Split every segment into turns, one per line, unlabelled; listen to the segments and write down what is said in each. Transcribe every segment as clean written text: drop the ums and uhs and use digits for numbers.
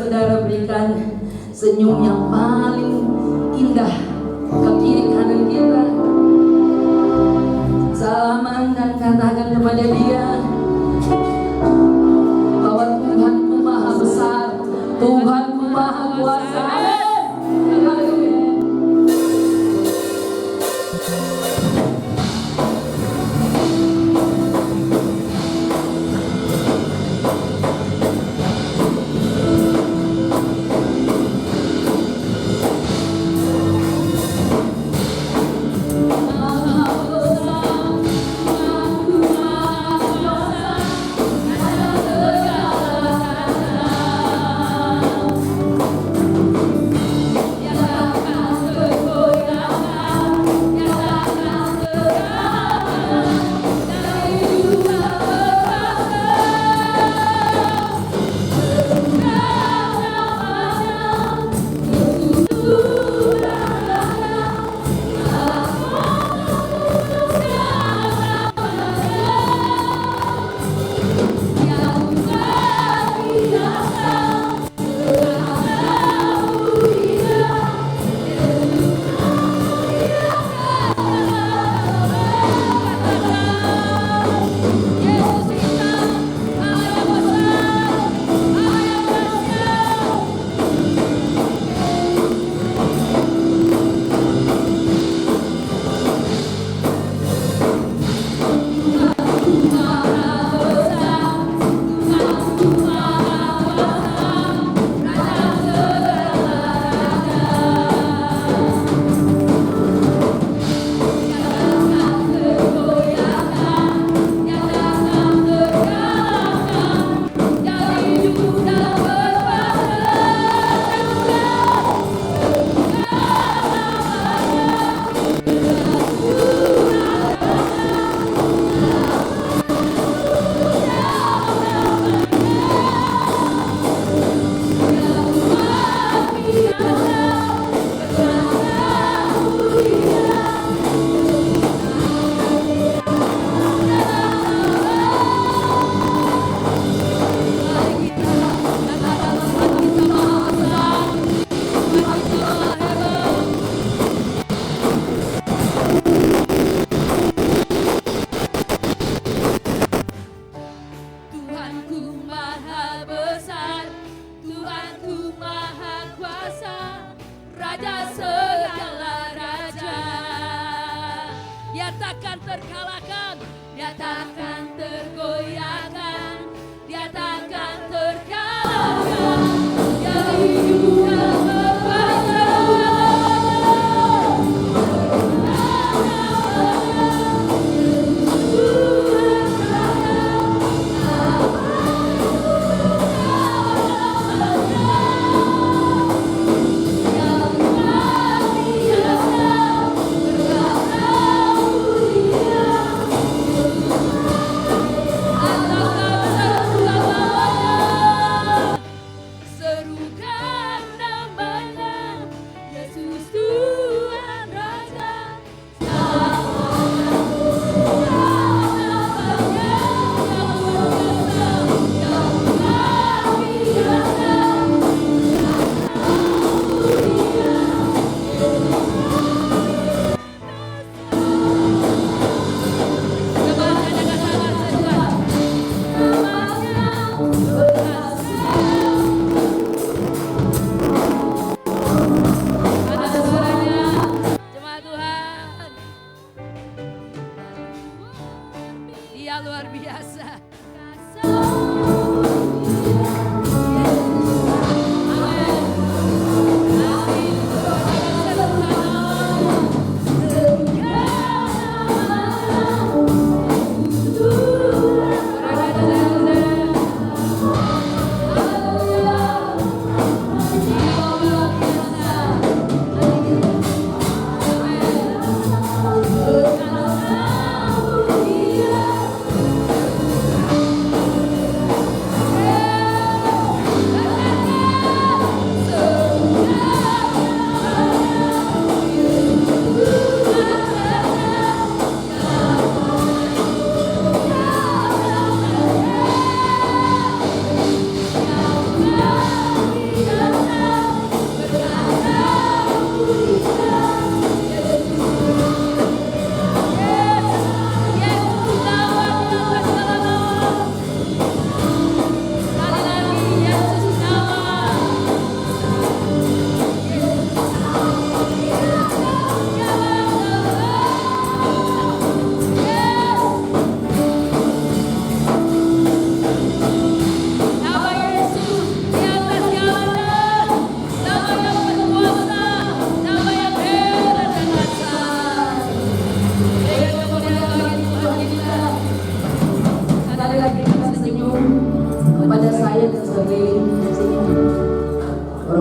saudara berikan senyum yang paling indah ke kiri kanan kita. Salaman dan katakan kepada dia bahwa Tuhanku maha besar, Tuhanku maha kuasa.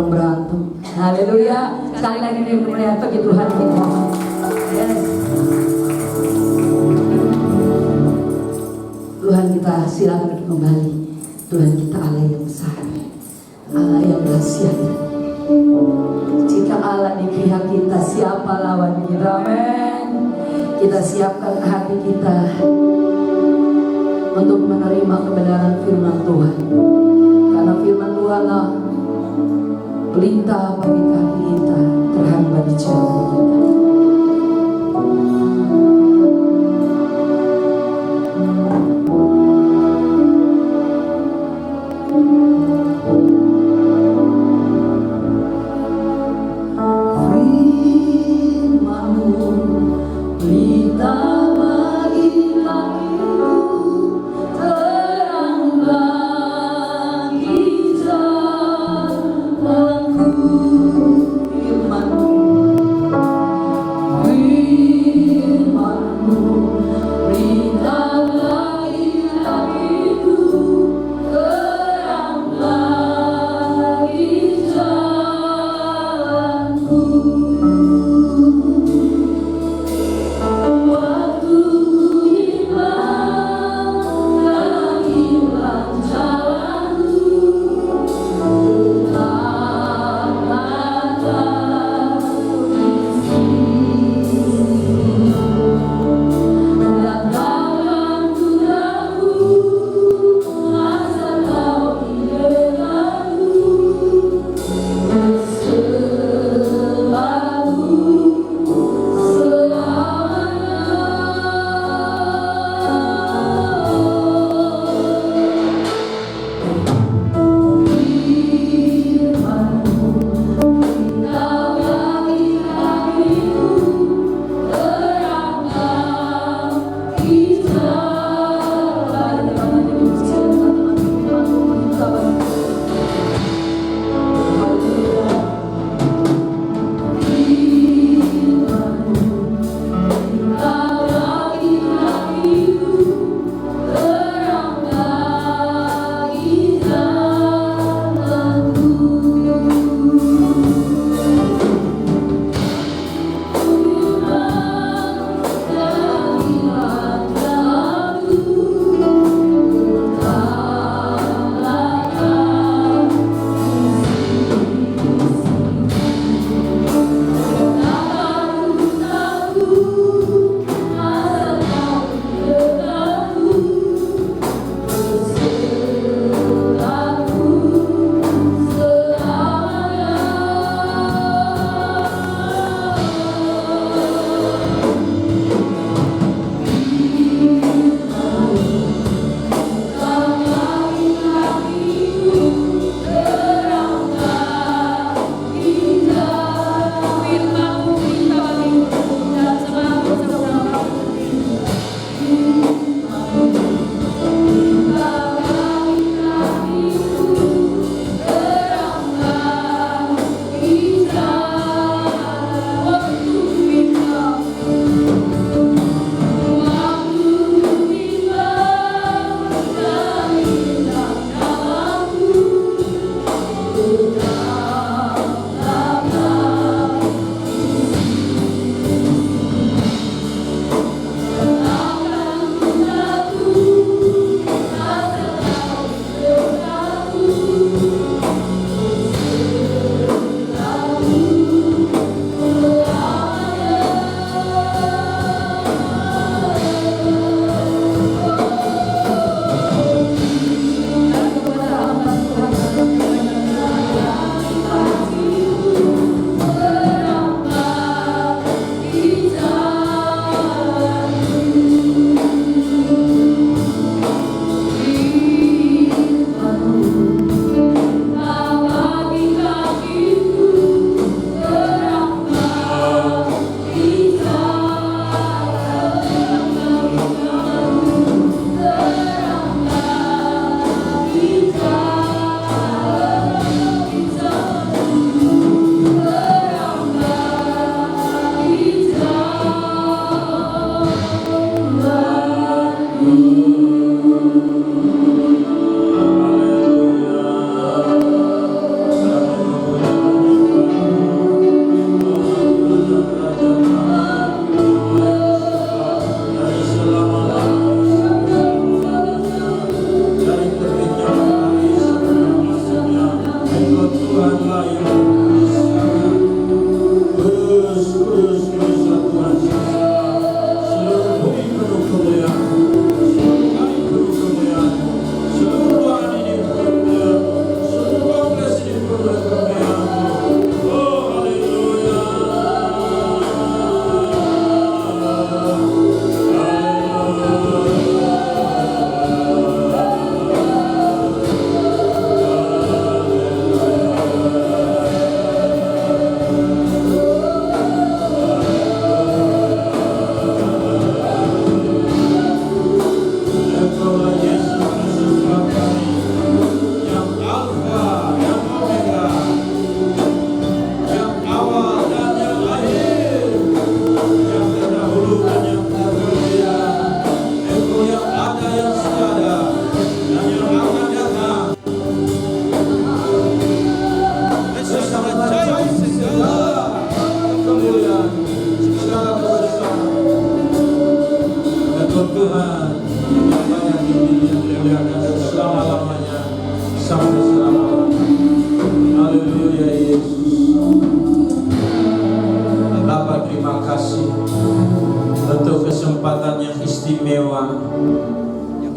orang berantem. Haleluya. Sekali lagi nih kemuliaan bagi Tuhan kita. Yes. Tuhan kita silakan kembali. Tuhan kita Allah yang besar, Allah yang dahsyat. Jika Allah di pihak kita, siapa lawan kita? Amin. Kita siapkan hati kita untuk menerima kebenaran firman Tuhan, karena firman Tuhanlah pelita bagi kaki kita, terang bagi jalan kita.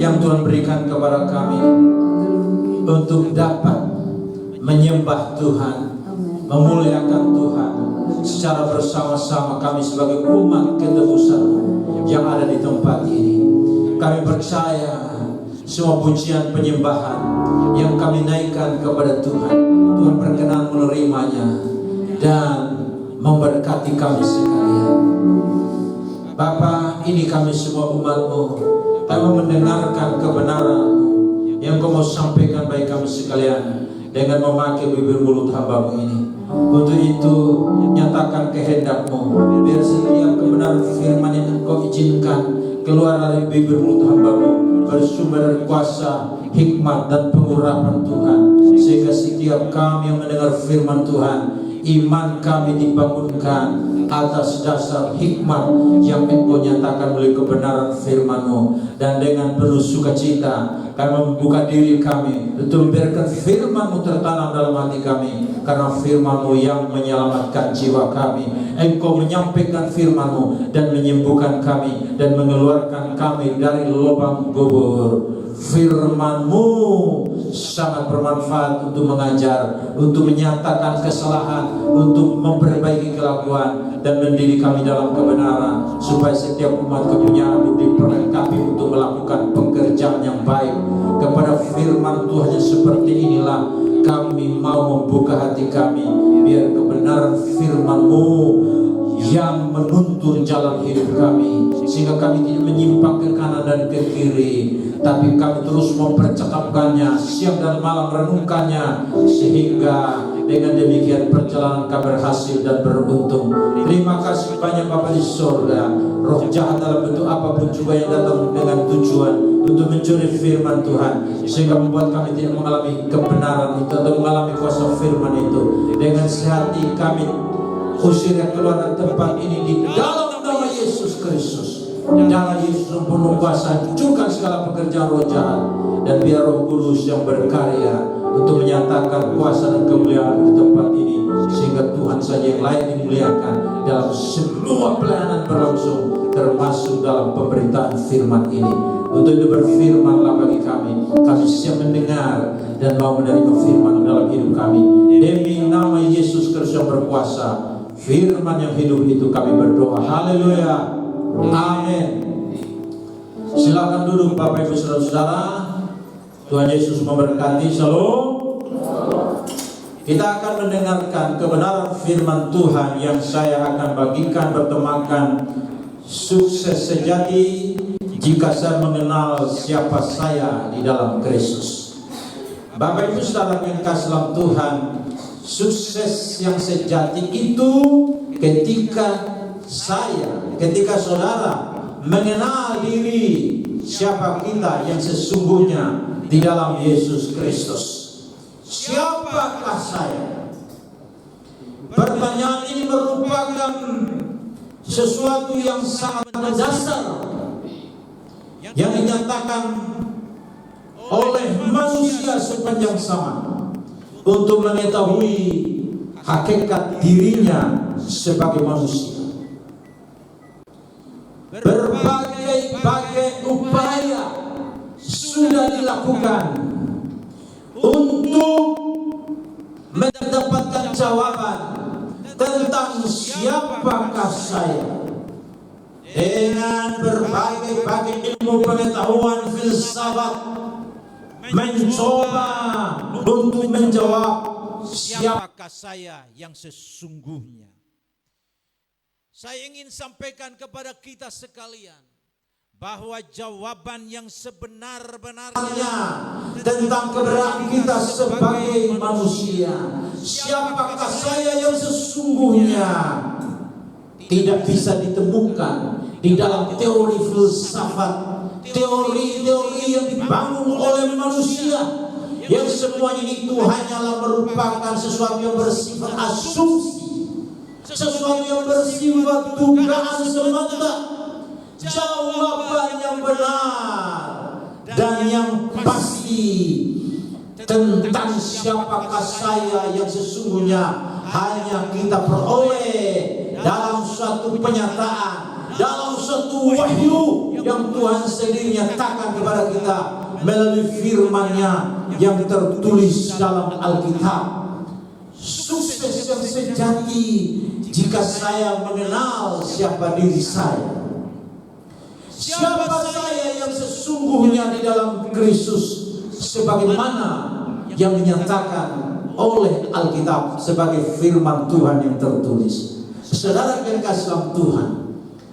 yang Tuhan berikan kepada kami untuk dapat menyembah Tuhan, memuliakan Tuhan secara bersama-sama kami sebagai umat ketebusان yang ada di tempat ini. Kami percaya semua pujian penyembahan yang kami naikkan kepada Tuhan, Tuhan berkenan menerimanya dan memberkati kami sekalian. Bapa, ini kami semua umat-Mu, kami mendengarkan kebenaran-Mu yang Kau mau sampaikan bagi kami sekalian dengan memakai bibir mulut hamba-Mu ini. Untuk itu, nyatakan kehendak-Mu, biar setiap kebenaran firman yang Engkau izinkan keluar dari bibir mulut hamba-Mu bersumber dari kuasa, hikmat dan pengurapan Tuhan, sehingga setiap kami yang mendengar firman Tuhan, iman kami dibangunkan atas dasar hikmat yang Engkau nyatakan melalui kebenaran firman-Mu. Dan dengan penuh sukacita kami membuka diri kami untuk membiarkan firman-Mu tertanam dalam hati kami, karena firman-Mu yang menyelamatkan jiwa kami. Engkau menyampaikan firman-Mu dan menyembuhkan kami dan mengeluarkan kami dari lubang kubur. Firman-Mu sangat bermanfaat untuk mengajar, untuk menyatakan kesalahan, untuk memperbaiki kelakuan dan mendidik kami dalam kebenaran, supaya setiap umat kepunyaan-Mu diperlengkapi untuk melakukan pekerjaan yang baik. Kepada firman Tuhan yang seperti inilah kami mau membuka hati kami, biar kebenaran firman-Mu yang menuntun jalan hidup kami, sehingga kami tidak menyimpang ke kanan dan ke kiri, tapi kami terus mempercakapkannya, siang dan malam renungkannya, sehingga dengan demikian perjalanan kami berhasil dan beruntung. Terima kasih banyak Bapa di surga. Roh jahat dalam bentuk apapun juga yang datang dengan tujuan untuk mencuri firman Tuhan, sehingga membuat kami tidak mengalami kebenaran itu atau mengalami kuasa firman itu, dengan sehati kami usir yang keluar dari tempat ini di dalam nama Yesus Kristus. Darah Yesus yang penuh kuasa, hancurkan segala pekerjaan roh jahat, dan biar Roh Kudus yang berkarya untuk menyatakan kuasa dan kemuliaan di tempat ini, sehingga Tuhan saja yang layak dimuliakan dalam semua pelayanan berlangsung, termasuk dalam pemberitaan firman ini. Untuk itu berfirmanlah bagi kami, kami siap mendengar dan mau menerima firman dalam hidup kami. Demi nama Yesus Kristus yang berkuasa, firman yang hidup itu kami berdoa. Haleluya. Amin. Silakan duduk Bapak Ibu Saudara-saudara. Tuhan Yesus memberkati. Shalom. Kita akan mendengarkan kebenaran firman Tuhan yang saya akan bagikan bertemakan sukses sejati jika saya mengenal siapa saya di dalam Kristus. Bapak Ibu Saudara yang kasih dalam Tuhan, sukses yang sejati itu ketika saudara mengenal diri siapa kita yang sesungguhnya di dalam Yesus Kristus. Siapakah saya? Pertanyaan ini merupakan sesuatu yang sangat mendasar yang dinyatakan oleh manusia sepanjang zaman untuk mengetahui hakikat dirinya sebagai manusia. Berbagai upaya sudah dilakukan untuk mendapatkan jawaban tentang siapakah saya. Dengan berbagai ilmu pengetahuan filsafat mencoba untuk menjawab siapakah saya yang sesungguhnya. Saya ingin sampaikan kepada kita sekalian bahwa jawaban yang sebenar-benarnya tentang keberadaan kita sebagai manusia, siapakah saya yang sesungguhnya, tidak bisa ditemukan di dalam teori filsafat, teori-teori yang dibangun oleh manusia, yang semuanya itu hanyalah merupakan sesuatu yang bersifat asumsi, sesuatu yang bersifat dugaan semata. Jawaban yang benar dan yang pasti tentang siapakah saya yang sesungguhnya hanya kita peroleh dalam suatu penyataan, dalam suatu wahyu yang Tuhan sendiri nyatakan kepada kita melalui firman-Nya yang tertulis dalam Alkitab. Sukses yang sejati jika saya mengenal siapa diri saya. Siapa saya yang sesungguhnya di dalam Kristus, sebagaimana yang dinyatakan oleh Alkitab sebagai firman Tuhan yang tertulis. Saudara yang kasih dalam Tuhan,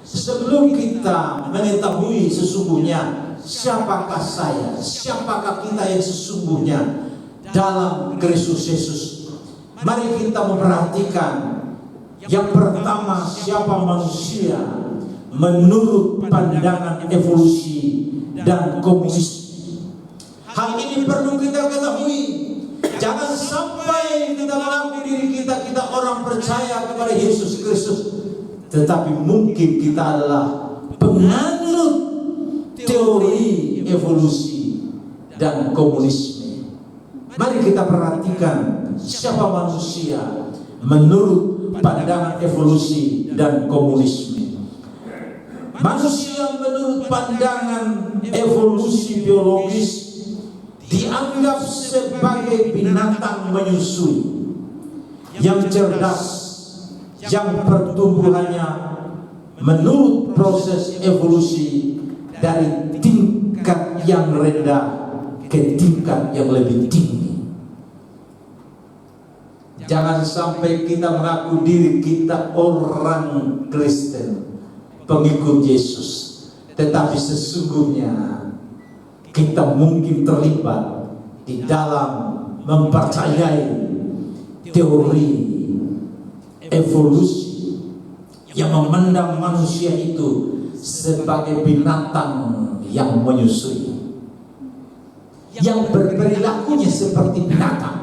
sebelum kita mengetahui sesungguhnya siapakah saya, siapakah kita yang sesungguhnya dalam Kristus Yesus, mari kita memperhatikan yang pertama, siapa manusia menurut pandangan evolusi dan komunisme. Hal ini perlu kita ketahui. Jangan sampai kita mengaku diri kita orang percaya kepada Yesus Kristus, tetapi mungkin kita adalah penganut teori evolusi dan komunisme. Mari kita perhatikan siapa manusia menurut pandangan evolusi dan komunisme. Manusia menurut pandangan evolusi biologis dianggap sebagai binatang menyusui yang cerdas, yang pertumbuhannya menurut proses evolusi dari tingkat yang rendah ke tingkat yang lebih tinggi. Jangan sampai kita mengaku diri kita orang Kristen, pengikut Yesus, tetapi sesungguhnya kita mungkin terlibat di dalam mempercayai teori evolusi yang memandang manusia itu sebagai binatang yang menyusui, yang berperilakunya seperti binatang.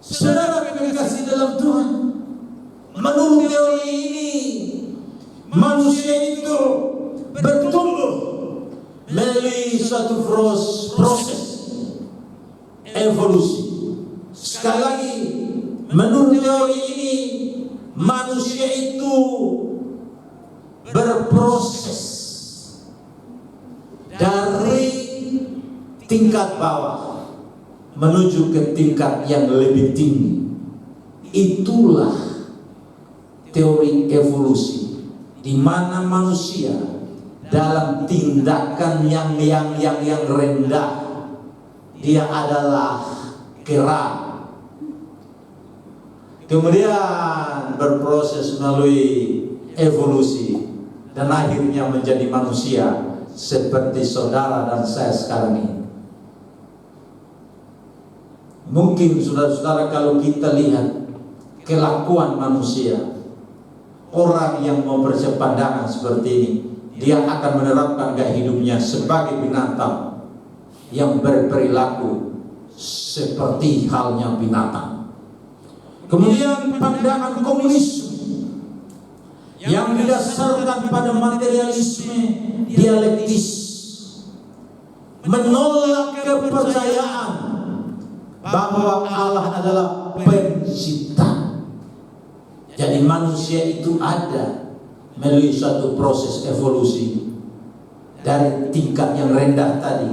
Saudara yang dikasihi dalam Tuhan, menurut teori ini manusia itu bertumbuh melalui suatu proses evolusi. Sekali lagi, menurut teori ini manusia itu berproses dari tingkat bawah menuju ke tingkat yang lebih tinggi. Itulah teori evolusi, di mana manusia dalam tindakan yang rendah dia adalah kera, kemudian berproses melalui evolusi dan akhirnya menjadi manusia seperti saudara dan saya sekarang ini. Mungkin saudara-saudara, kalau kita lihat kelakuan manusia, orang yang mau bersepandangan seperti ini, dia akan menerapkan gaya hidupnya sebagai binatang yang berperilaku seperti halnya binatang. Kemudian pandangan komunisme yang didasarkan pada materialisme dialektis menolak kepercayaan bahwa Allah adalah pencipta. Jadi manusia itu ada melalui suatu proses evolusi dari tingkat yang rendah tadi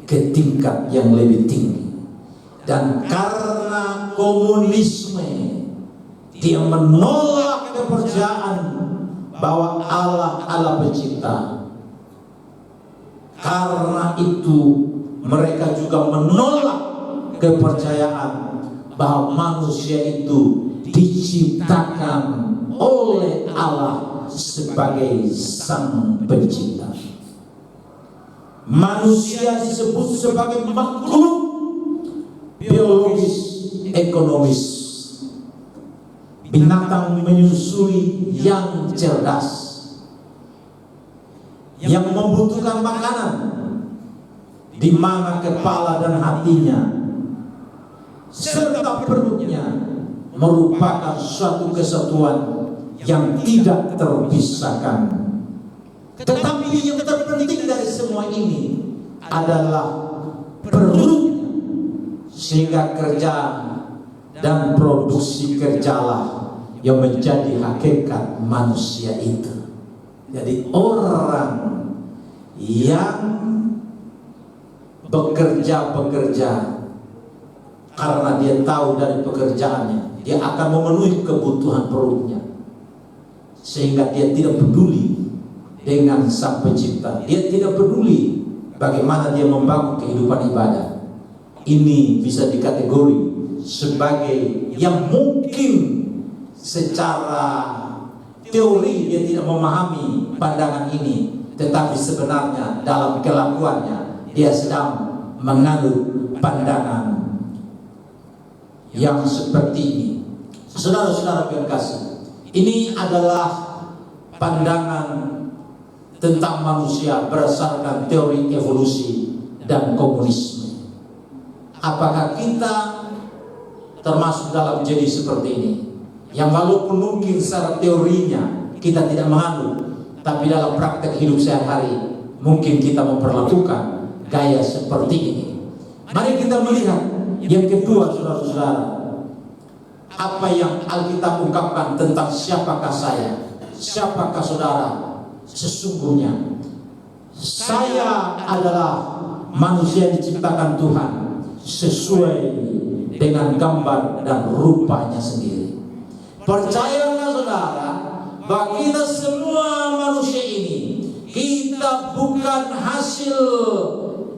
ke tingkat yang lebih tinggi. Dan karena komunisme, dia menolak kepercayaan bahwa Allah adalah pencipta. Karena itu mereka juga menolak kepercayaan bahwa manusia itu diciptakan oleh Allah sebagai sang pencipta. Manusia disebut sebagai makhluk biologis ekonomis, binatang menyusui yang cerdas, yang membutuhkan makanan, di mana kepala dan hatinya serta perutnya merupakan suatu kesatuan yang tidak terpisahkan. Tetapi yang terpenting dari semua ini adalah perutnya, sehingga kerja dan produksi kerjalah yang menjadi hakikat manusia itu. Jadi orang yang bekerja karena dia tahu dari pekerjaannya, dia akan memenuhi kebutuhan perutnya, sehingga dia tidak peduli dengan sang pencipta. Dia tidak peduli bagaimana dia membangun kehidupan ibadah. Ini bisa dikategori sebagai yang mungkin secara teori dia tidak memahami pandangan ini, tetapi sebenarnya dalam kelakuannya dia sedang menganut pandangan yang seperti ini. Saudara-saudara yang kasih, ini adalah pandangan tentang manusia berdasarkan teori evolusi dan komunisme. Apakah kita termasuk dalam jadi seperti ini, yang walaupun mungkin secara teorinya kita tidak menganut, tapi dalam praktek hidup sehari-hari mungkin kita memperlakukan gaya seperti ini? Mari kita melihat yang kedua, saudara-saudara, apa yang Alkitab ungkapkan tentang siapakah saya, siapakah saudara. Sesungguhnya saya adalah manusia diciptakan Tuhan sesuai dengan gambar dan rupanya sendiri. Percayalah saudara, bahwa kita semua manusia ini, kita bukan hasil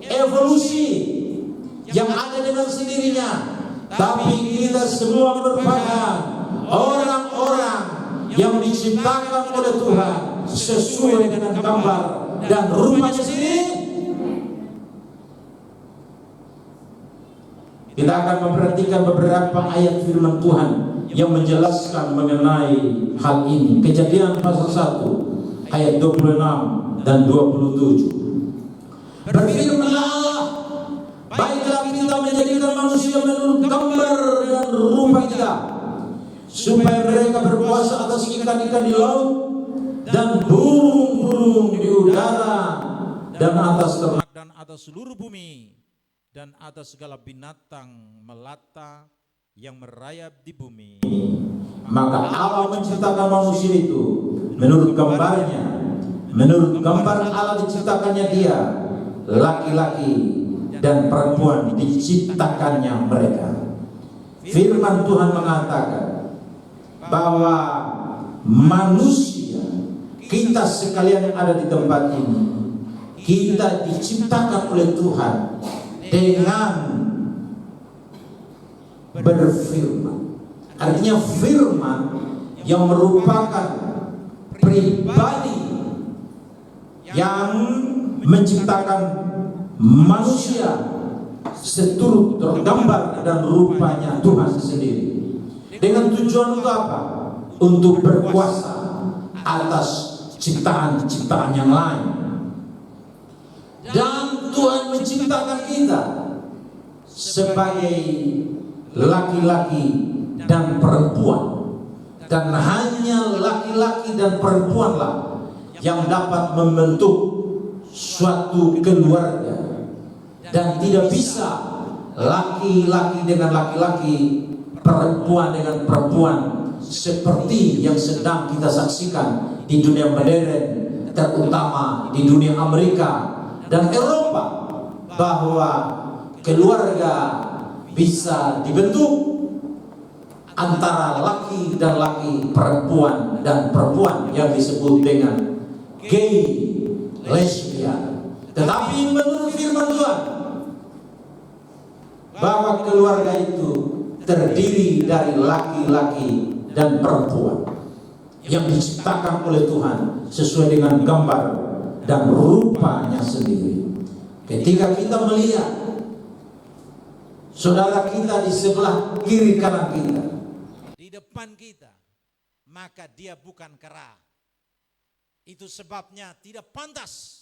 evolusi yang ada dengan sendirinya, tapi kita semua merupakan orang-orang yang diciptakan oleh Tuhan sesuai dengan gambar dan rupanya sendiri. Kita akan memperhatikan beberapa ayat firman Tuhan yang menjelaskan mengenai hal ini. Kejadian pasal 1 ayat 26 dan 27. Berfirmanlah Allah, baiklah kita menjadikan manusia menurut gambar dan rupa kita, supaya mereka berkuasa atas ikan-ikan di laut dan burung-burung di udara dan atas ternak
dan atas seluruh bumi dan atas segala binatang melata yang merayap di bumi.
Maka Allah menciptakan manusia itu menurut gambarnya, menurut gambar Allah diciptakannya dia, laki-laki dan perempuan diciptakannya mereka. Firman Tuhan mengatakan bahwa manusia, kita sekalian yang ada di tempat ini, kita diciptakan oleh Tuhan dengan berfirman. Artinya firman yang merupakan pribadi yang menciptakan manusia seturut tergambar dan rupanya Tuhan sendiri. Dengan tujuan untuk apa? Untuk berkuasa atas ciptaan-ciptaan yang lain. Dan Tuhan menciptakan kita sebagai laki-laki dan perempuan, dan hanya laki-laki dan perempuanlah yang dapat membentuk suatu keluarga, dan tidak bisa laki-laki dengan laki-laki, perempuan dengan perempuan, seperti yang sedang kita saksikan di dunia modern, terutama di dunia Amerika dan Eropa, bahwa keluarga bisa dibentuk antara laki dan laki, perempuan dan perempuan, yang disebut dengan gay, lesbian. Tetapi menurut firman Tuhan, bahwa keluarga itu terdiri dari laki-laki dan perempuan yang diciptakan oleh Tuhan sesuai dengan gambar dan rupanya sendiri. Ketika kita melihat saudara kita di sebelah kiri kanan kita,
di depan kita, maka dia bukan kera. Itu sebabnya tidak pantas.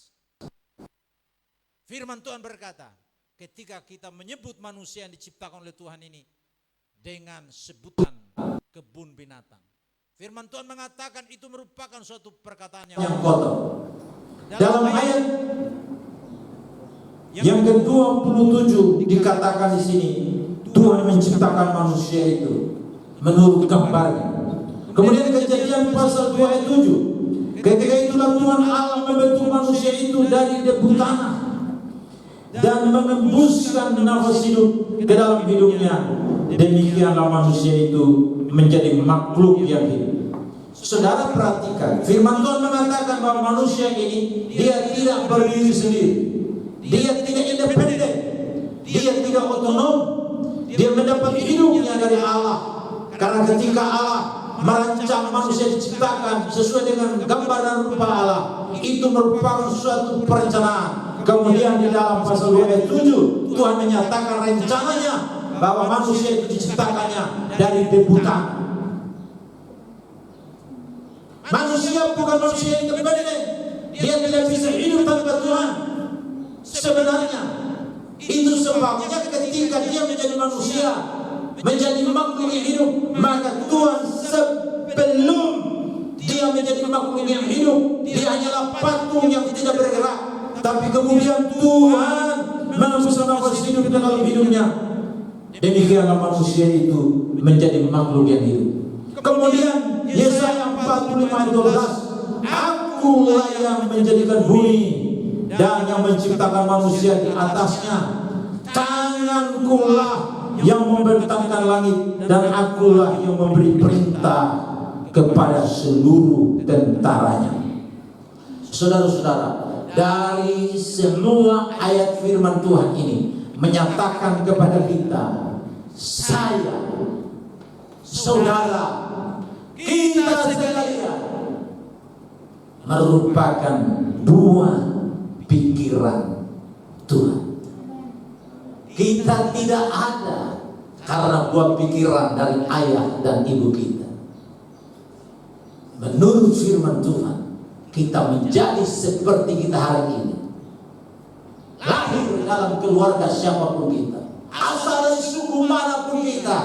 Firman Tuhan berkata, ketika kita menyebut manusia yang diciptakan oleh Tuhan ini dengan sebutan kebun binatang, firman Tuhan mengatakan itu merupakan suatu perkataan yang
kotor. Dalam ayat yang ke-27 dikatakan di sini, Tuhan menciptakan manusia itu menurut gambarnya. Kemudian Kejadian pasal 2 ayat 7, ketika itulah Tuhan Allah membentuk manusia itu dari debu tanah dan mengembuskan nafas hidup ke dalam hidungnya. Demikianlah manusia itu menjadi makhluk yang hidup. Saudara perhatikan, firman Tuhan mengatakan bahwa manusia ini dia tidak berdiri sendiri, dia tidak independen, dia tidak otonom, dia mendapat hidupnya dari Allah. Karena ketika Allah merancang manusia diciptakan sesuai dengan gambar dan rupa Allah, itu merupakan suatu perencanaan. Kemudian di dalam pasal 2 ayat 7 Tuhan menyatakan rencananya bahwa manusia itu diciptakannya dari debu tanah. Manusia bukan manusia yang independen, dia tidak bisa hidup tanpa Tuhan. Sebenarnya itu sebabnya ketika dia menjadi manusia, menjadi makhluk yang hidup, maka Tuhan sebelum dia menjadi makhluk yang hidup, dia hanyalah patung yang tidak bergerak. Tapi kemudian Tuhan mengembuskan nafas hidup ke dalam hidupnya. Demikianlah manusia itu menjadi makhluk yang hidup. Kemudian Yesaya 45 ayat 12, Akulah yang menjadikan bumi dan yang menciptakan manusia di atasnya. Tangankulah yang membentangkan langit dan akulah yang memberi perintah kepada seluruh tentaranya. Saudara-saudara, dari semua ayat firman Tuhan ini menyatakan kepada kita, saya, saudara, kita sekalian merupakan buah pikiran Tuhan. Kita tidak ada karena buah pikiran dari ayah dan ibu kita. Menurut firman Tuhan, kita menjadi seperti kita hari ini, lahir dalam keluarga siapapun kita, asal dari suku manapun kita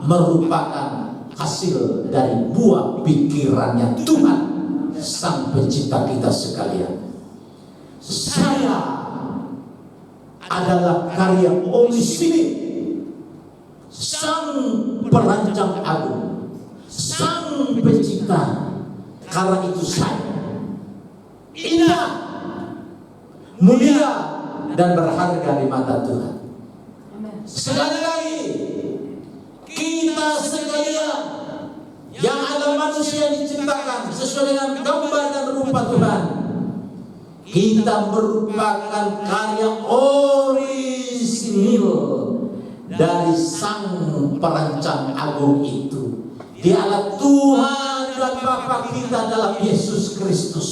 merupakan hasil dari buah pikirannya Tuhan Sang Pencipta kita sekalian. Saya adalah karya Omisini, Sang Perancang Agung, Sang Pencipta. Karena itu saya indah, mulia, dan berharga di mata Tuhan. Sekali lagi, kita sekalian yang adalah manusia yang diciptakan sesuai dengan gambar dan rupa Tuhan, kita merupakan karya orisinil dari Sang Perancang Agung itu. Dialah Tuhan dan Bapa kita dalam Yesus Kristus.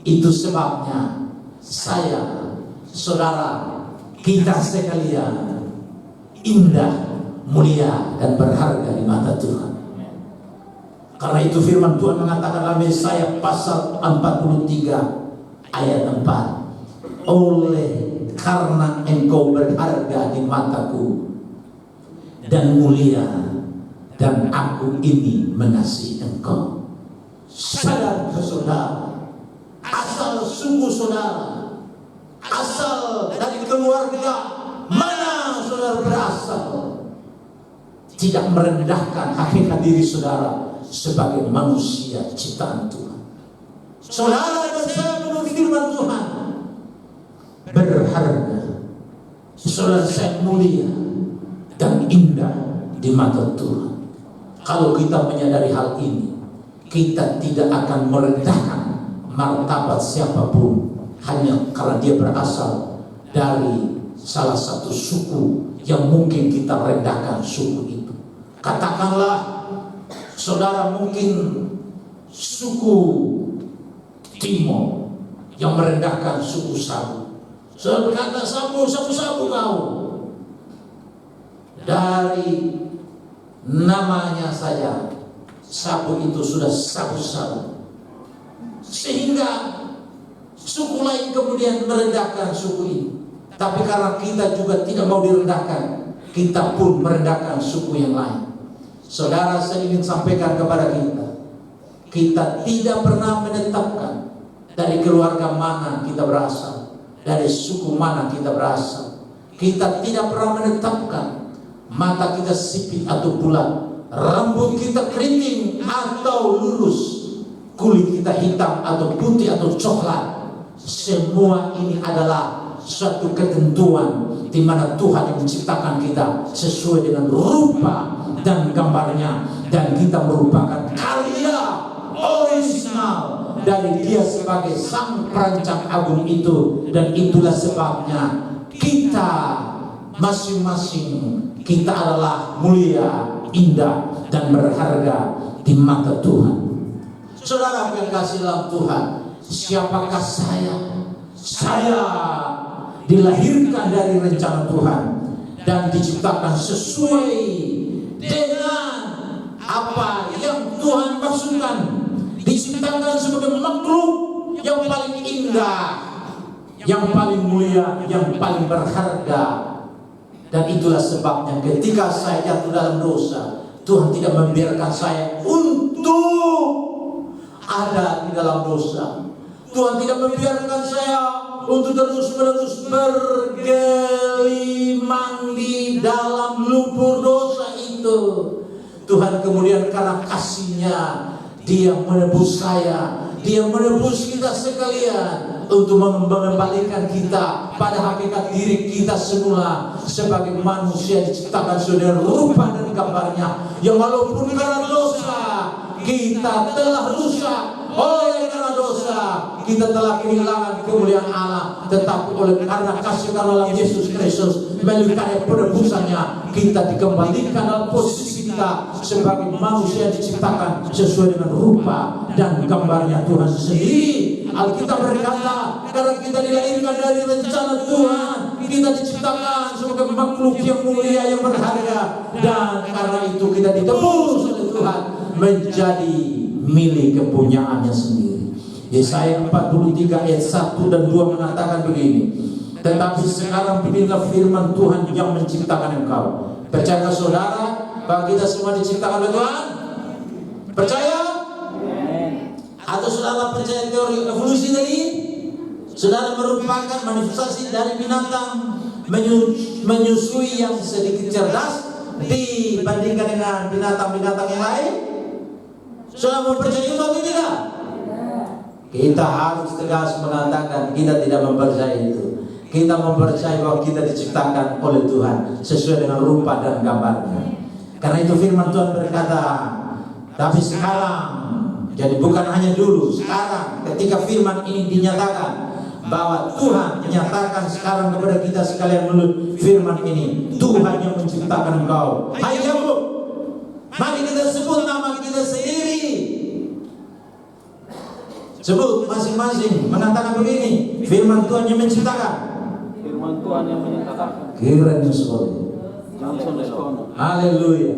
Itu sebabnya saya, saudara, kita sekalian indah, mulia, dan berharga di mata Tuhan. Karena itu firman Tuhan mengatakan dalam Yesaya pasal 43 ayat 4, oleh karena engkau berharga di mataku dan mulia, dan aku ini mengasihi engkau. Saudara-saudara, asal suku saudara asal dari keluarga mana saudara berasal, tidak merendahkan hakikat diri saudara sebagai manusia ciptaan Tuhan. Saudara dan saya menurut firman Tuhan berharga. Saudara saya mulia dan indah di mata Tuhan. Kalau kita menyadari hal ini, kita tidak akan merendahkan martabat siapapun hanya karena dia berasal dari salah satu suku yang mungkin kita rendahkan suku itu. Katakanlah saudara mungkin suku Timor yang merendahkan suku Sabu. Saudara berkata, sabu kau. Dari namanya saja Sabu itu sudah sabu-sabu, sehingga suku lain kemudian merendahkan suku ini. Tapi karena kita juga tidak mau direndahkan, kita pun merendahkan suku yang lain. Saudara, saya ingin sampaikan kepada kita tidak pernah menetapkan dari keluarga mana kita berasal, dari suku mana kita berasal. Kita tidak pernah menetapkan mata kita sipit atau bulat, rambut kita keriting atau lurus, kulit kita hitam atau putih atau coklat. Semua ini adalah suatu ketentuan di mana Tuhan yang menciptakan kita sesuai dengan rupa dan gambarnya, dan kita merupakan karya original dari Dia sebagai Sang Perancang Agung itu. Dan itulah sebabnya kita masing-masing kita adalah mulia, indah, dan berharga di mata Tuhan. Saudara yang kasih dalam Tuhan, siapakah saya? Saya dilahirkan dari rencana Tuhan dan diciptakan sesuai dengan apa yang Tuhan maksudkan. Diciptakan sebagai makhluk yang paling indah, yang paling mulia, yang paling berharga. Dan itulah sebabnya ketika saya jatuh dalam dosa, Tuhan tidak membiarkan saya untuk ada di dalam dosa. Tuhan tidak membiarkan saya untuk terus-menerus bergelimang di dalam lumpur dosa itu. Tuhan kemudian karena kasih-Nya, Dia menebus saya, Dia menebus kita sekalian untuk mengembalikan kita pada hakikat diri kita semula sebagai manusia diciptakan sesuai rupa dan gambarnya, yang walaupun karena dosa kita telah rusak, oleh karena dosa kita telah kehilangan kemuliaan Allah, tetapi oleh karena kasih karunia Yesus Kristus melalui karya penebusannya, kita dikembalikan dalam posisi kita sebagai manusia diciptakan sesuai dengan rupa dan gambarnya Tuhan sendiri. Alkitab berkata, karena kita dilahirkan dari rencana Tuhan, kita diciptakan sebagai makhluk yang mulia, yang berharga, dan karena itu kita ditebus oleh Tuhan menjadi milik kepunyaannya sendiri. Yesaya 43 ayat 1 dan 2 mengatakan begini, tetapi sekarang beginilah firman Tuhan yang menciptakan engkau. Percaya saudara bahwa kita semua diciptakan oleh Tuhan? Percaya? Atau saudara percaya teori evolusi tadi? Saudara merupakan manifestasi dari binatang menyusui yang sedikit cerdas dibandingkan dengan binatang-binatang yang lain? Saudara mempercayai itu atau tidak? Kita harus tegas mengatakan kita tidak mempercayai itu. Kita mempercayai bahwa kita diciptakan oleh Tuhan sesuai dengan rupa dan gambarnya. Karena itu firman Tuhan berkata, tapi sekarang, jadi bukan hanya dulu, sekarang ketika firman ini dinyatakan, bahwa Tuhan menyatakan sekarang kepada kita sekalian melalui firman ini, Tuhan yang menciptakan engkau. Hai Yakub, mari kita sebut nama kita sendiri. Sebut masing-masing mengatakan begini, firman Tuhan yang menciptakan.
Firman Tuhan yang menyatakan.
Kiranya sekali. Haleluya.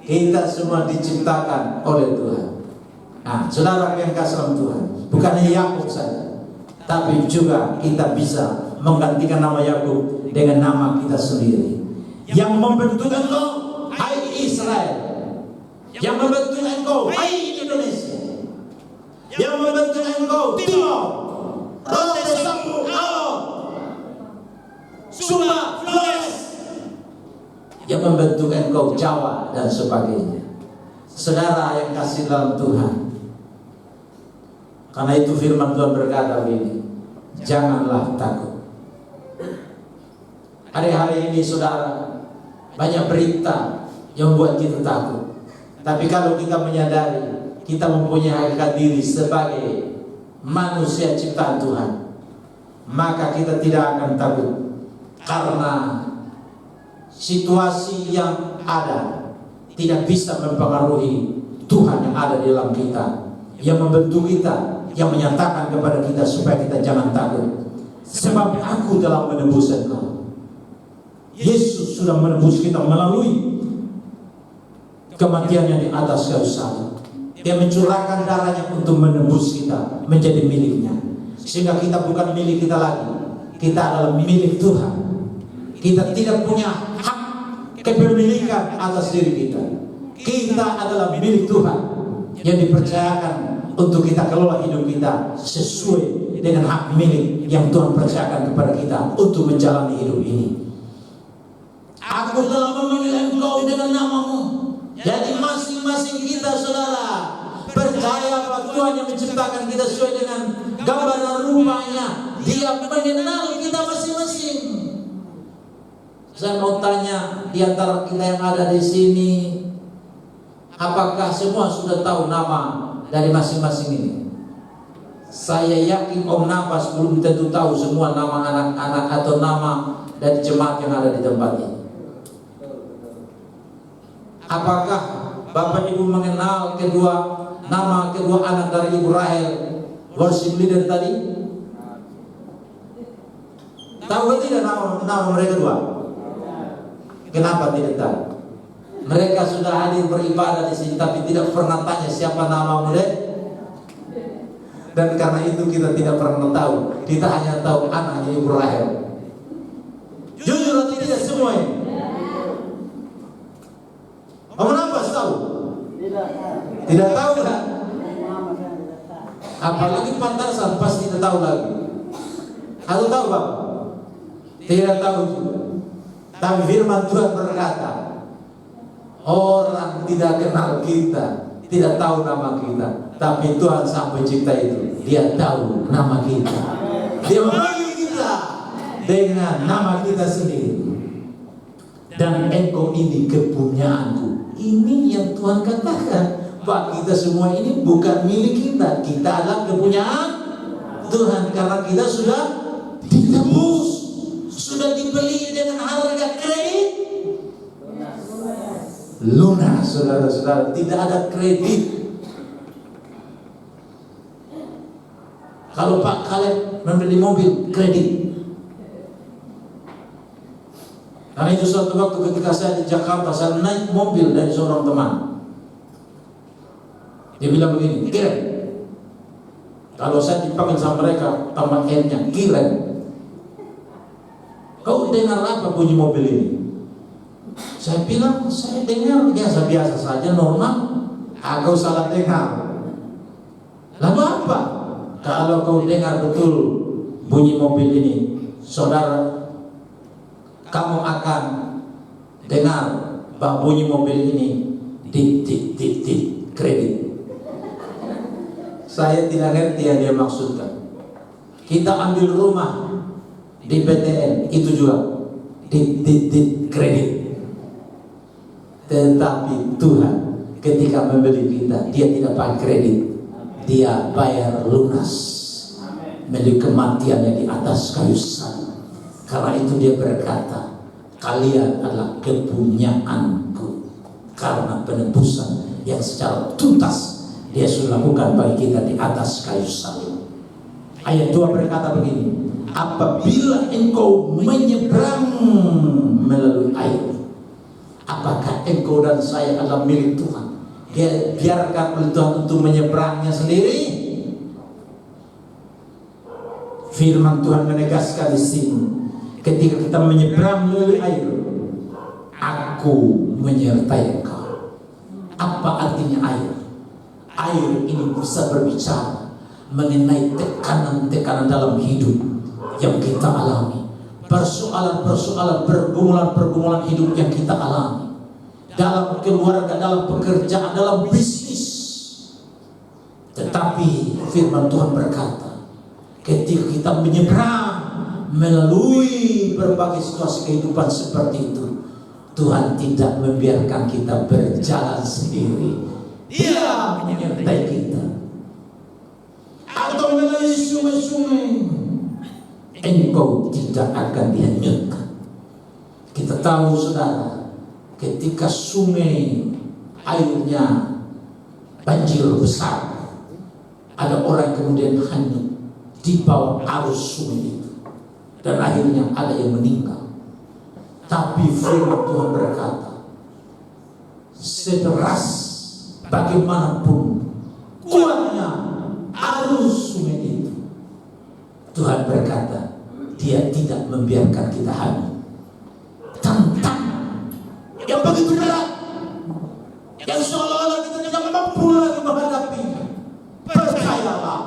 Kita semua diciptakan oleh Tuhan. Nah, saudara yang kasih dalam Tuhan, bukan hanya Yakub saja, tapi juga kita bisa menggantikan nama Yakub dengan nama kita sendiri. Yang membentuk engkau, hai Israel. Yang membentuk engkau, hai Indonesia. Yang membentuk engkau, Timor. Rote Sapu Alo, Sumba Flores, yang membentuk engkau Jawa dan sebagainya. Saudara yang kasih dalam Tuhan, karena itu firman Tuhan berkata begini, janganlah takut. Hari-hari ini saudara, banyak berita yang membuat kita takut. Tapi kalau kita menyadari kita mempunyai hakikat diri sebagai manusia ciptaan Tuhan, maka kita tidak akan takut. Karena situasi yang ada tidak bisa mempengaruhi Tuhan yang ada di dalam kita, yang membentuk kita, yang menyatakan kepada kita supaya kita jangan takut. Sebab aku telah menebus engkau. Yesus sudah menebus kita melalui kematiannya di atas kayu salib. Dia mencurahkan darahnya untuk menebus kita menjadi miliknya, sehingga kita bukan milik kita lagi, kita adalah milik Tuhan. Kita tidak punya hak kepemilikan atas diri kita. Kita adalah milik Tuhan yang dipercayakan untuk kita kelola hidup kita sesuai dengan hak milik yang Tuhan percayakan kepada kita untuk menjalani hidup ini. Aku telah memanggil engkau dengan namamu. Jadi masing-masing kita saudara percaya bahwa Tuhan yang menciptakan kita sesuai dengan gambar dan rupanya. Dia mengenal kita masing-masing. Saya mau tanya di antara kita yang ada di sini, apakah semua sudah tahu nama dari masing-masing ini? Saya yakin Om Nafas belum tentu tahu semua nama anak-anak atau nama dari jemaat yang ada di tempat ini. Apakah Bapak Ibu mengenal nama kedua anak dari Ibu Rahel, worship leader tadi? Tahu tidak nama mereka dua? Kenapa tidak tahu? Mereka sudah hadir beribadah di sini, tapi tidak pernah tanya siapa namamu deh. Dan karena itu kita tidak pernah tahu. Kita hanya tahu anaknya Ibu Rahel. Jujur atau tidak semua ini? Kamu nampak tahu? Tidak tahu kan? Apalagi Pantasan pasti tidak tahu lagi. Atau tahu Bapak? Tidak tahu juga. Tapi firman Tuhan berkata, orang tidak kenal kita, tidak tahu nama kita, tapi Tuhan Sang Pencipta itu, Dia tahu nama kita. Dia memanggil kita dengan nama kita sendiri. Dan engkau ini kepunyaanku. Ini yang Tuhan katakan, bahwa kita semua ini bukan milik kita. Kita adalah kepunyaan Tuhan, karena kita sudah ditebus, sudah dibeli dengan harga kredit lunas. Saudara-saudara, tidak ada kredit. Kalau Pak Kaleb membeli mobil kredit. Karena itu suatu waktu ketika saya di Jakarta, saya naik mobil dari seorang teman. Dia bilang begini, kirim. Kalau saya dipanggil sama mereka, tambah N-nya, kirim. Kau dengar apa bunyi mobil ini? Saya bilang, saya dengar biasa-biasa saja, normal. Kau salah dengar. Lalu apa? Kalau kau dengar betul bunyi mobil ini, saudara, kamu akan dengar bahwa bunyi mobil ini kredit. Saya tidak ngerti yang dia maksudkan. Kita ambil rumah di PTN, itu juga kredit. Tetapi Tuhan ketika membeli kita, Dia tidak pakai kredit, Dia bayar lunas melalui kematiannya di atas kayu salib. Karena itu Dia berkata, kalian adalah kepunyaanku, karena penebusan yang secara tuntas Dia sudah lakukan bagi kita di atas kayu salib. Ayat 2 berkata begini, apabila engkau menyeberang melalui air, apakah engkau dan saya adalah milik Tuhan? Dia biarkan oleh Tuhan untuk menyeberangnya sendiri. Firman Tuhan menegaskan di sini, ketika kita menyeberang melalui air, aku menyertai engkau. Apa artinya air? Air ini bisa berbicara. mengenai tekanan-tekanan dalam hidup yang kita alami, persoalan-persoalan, pergumulan-pergumulan hidup yang kita alami dalam keluarga, dalam pekerjaan, dalam bisnis. Tetapi firman Tuhan berkata, ketika kita menyeberang melalui berbagai situasi kehidupan seperti itu, Tuhan tidak membiarkan kita berjalan sendiri. Dia menyertai kita. Atau melalui sungai-sungai, engkau tidak akan dihanyutkan. Kita tahu saudara, ketika sungai airnya banjir besar, ada orang kemudian hanyut di bawah arus sungai itu, dan akhirnya ada yang meninggal. Tapi firman Tuhan berkata, sederas bagaimanapun kuatnya arus sungai itu, Tuhan berkata, Dia tidak membiarkan kita hanyut. Tantangan yang begitu berat, yang seolah-olah kita tidak mampu lagi menghadapinya, percayalah,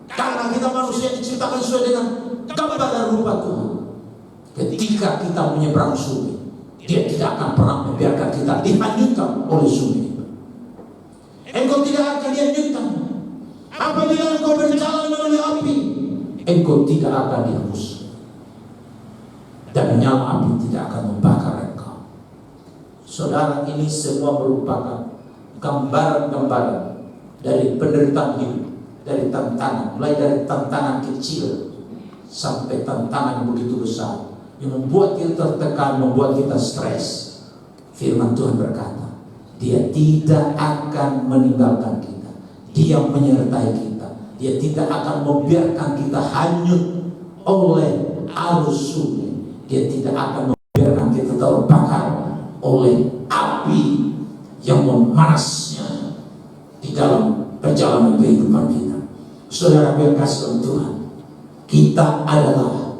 karena kita manusia diciptakan sesuai dengan gambar dan rupa Tuhan. Ketika kita menyeberang sungai, Dia tidak akan pernah membiarkan kita dihanyutkan oleh sungai itu. Engkau tidak akan dihanyutkan. Apabila engkau berjalan melalui api, engkau tidak akan dihembus, dan nyala api tidak akan membakar engkau. Saudara, ini semua merupakan gambaran-gambaran dari penderitaan hidup, dari tantangan, mulai dari tantangan kecil sampai tantangan begitu besar yang membuat kita tertekan, membuat kita stres. Firman Tuhan berkata, Dia tidak akan meninggalkan kita. Dia menyertai kita. Dia tidak akan membiarkan kita hanyut oleh arus sungai. Dia tidak akan membiarkan kita terbakar oleh api yang memanasnya di dalam perjalanan kehidupan kita. Saudara yang kasih Tuhan, kita adalah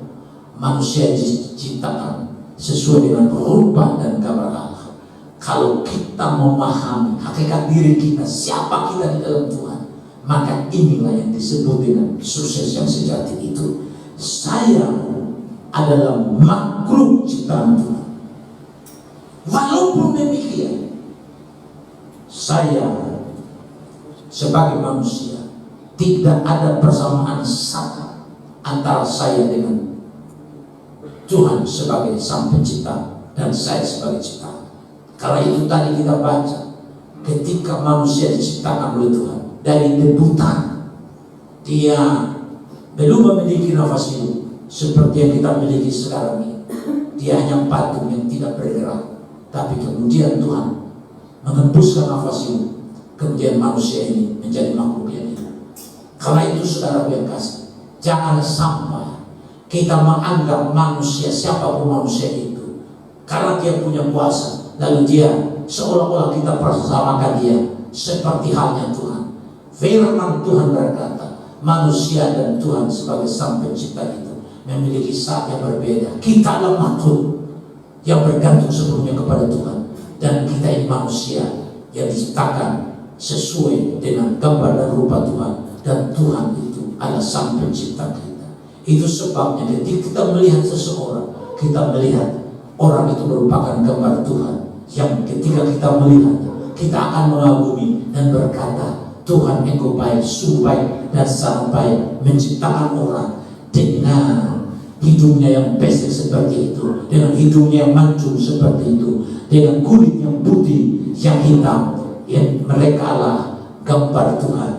manusia diciptakan sesuai dengan rupa dan gambar Allah. Kalau kita memahami hakikat diri kita, siapa kita di dalam Tuhan, maka inilah yang disebut dengan sukses yang sejati itu. Saya adalah makhluk ciptaan Tuhan. Walaupun demikian, saya sebagai manusia tidak ada persamaan sama antara saya dengan Tuhan sebagai Sang Pencipta dan saya sebagai ciptaan. Karena itu tadi kita baca, ketika manusia diciptakan oleh Tuhan dari debutan, dia belum memiliki nafas hidup seperti yang kita miliki sekarang ini. Dia hanya patung yang tidak bergerak. Tapi kemudian Tuhan mengembuskan nafas hidup, kemudian manusia ini menjadi makhluk yang hidup. Karena itu saudara yang kasih, jangan sampai kita menganggap manusia, siapapun manusia itu, karena dia punya kuasa, lalu dia seolah-olah kita persamakan dia seperti halnya Tuhan. Firman Tuhan berkata, manusia dan Tuhan sebagai Sang Pencipta itu memiliki saat yang berbeda. Kita adalah makhluk yang bergantung sepenuhnya kepada Tuhan, dan kita ini manusia yang diciptakan sesuai dengan gambar dan rupa Tuhan, dan Tuhan itu adalah Sang Pencipta kita. Itu sebabnya ketika kita melihat seseorang, kita melihat orang itu merupakan gambar Tuhan, yang ketika kita melihatnya, kita akan mengagumi dan berkata, Tuhan Engkau baik, sungguh baik dan sangat baik, menciptakan orang dengan hidungnya yang pesek seperti itu, dengan hidungnya yang mancung seperti itu, dengan kulit yang putih, yang hitam. Yang mereka lah gambar Tuhan,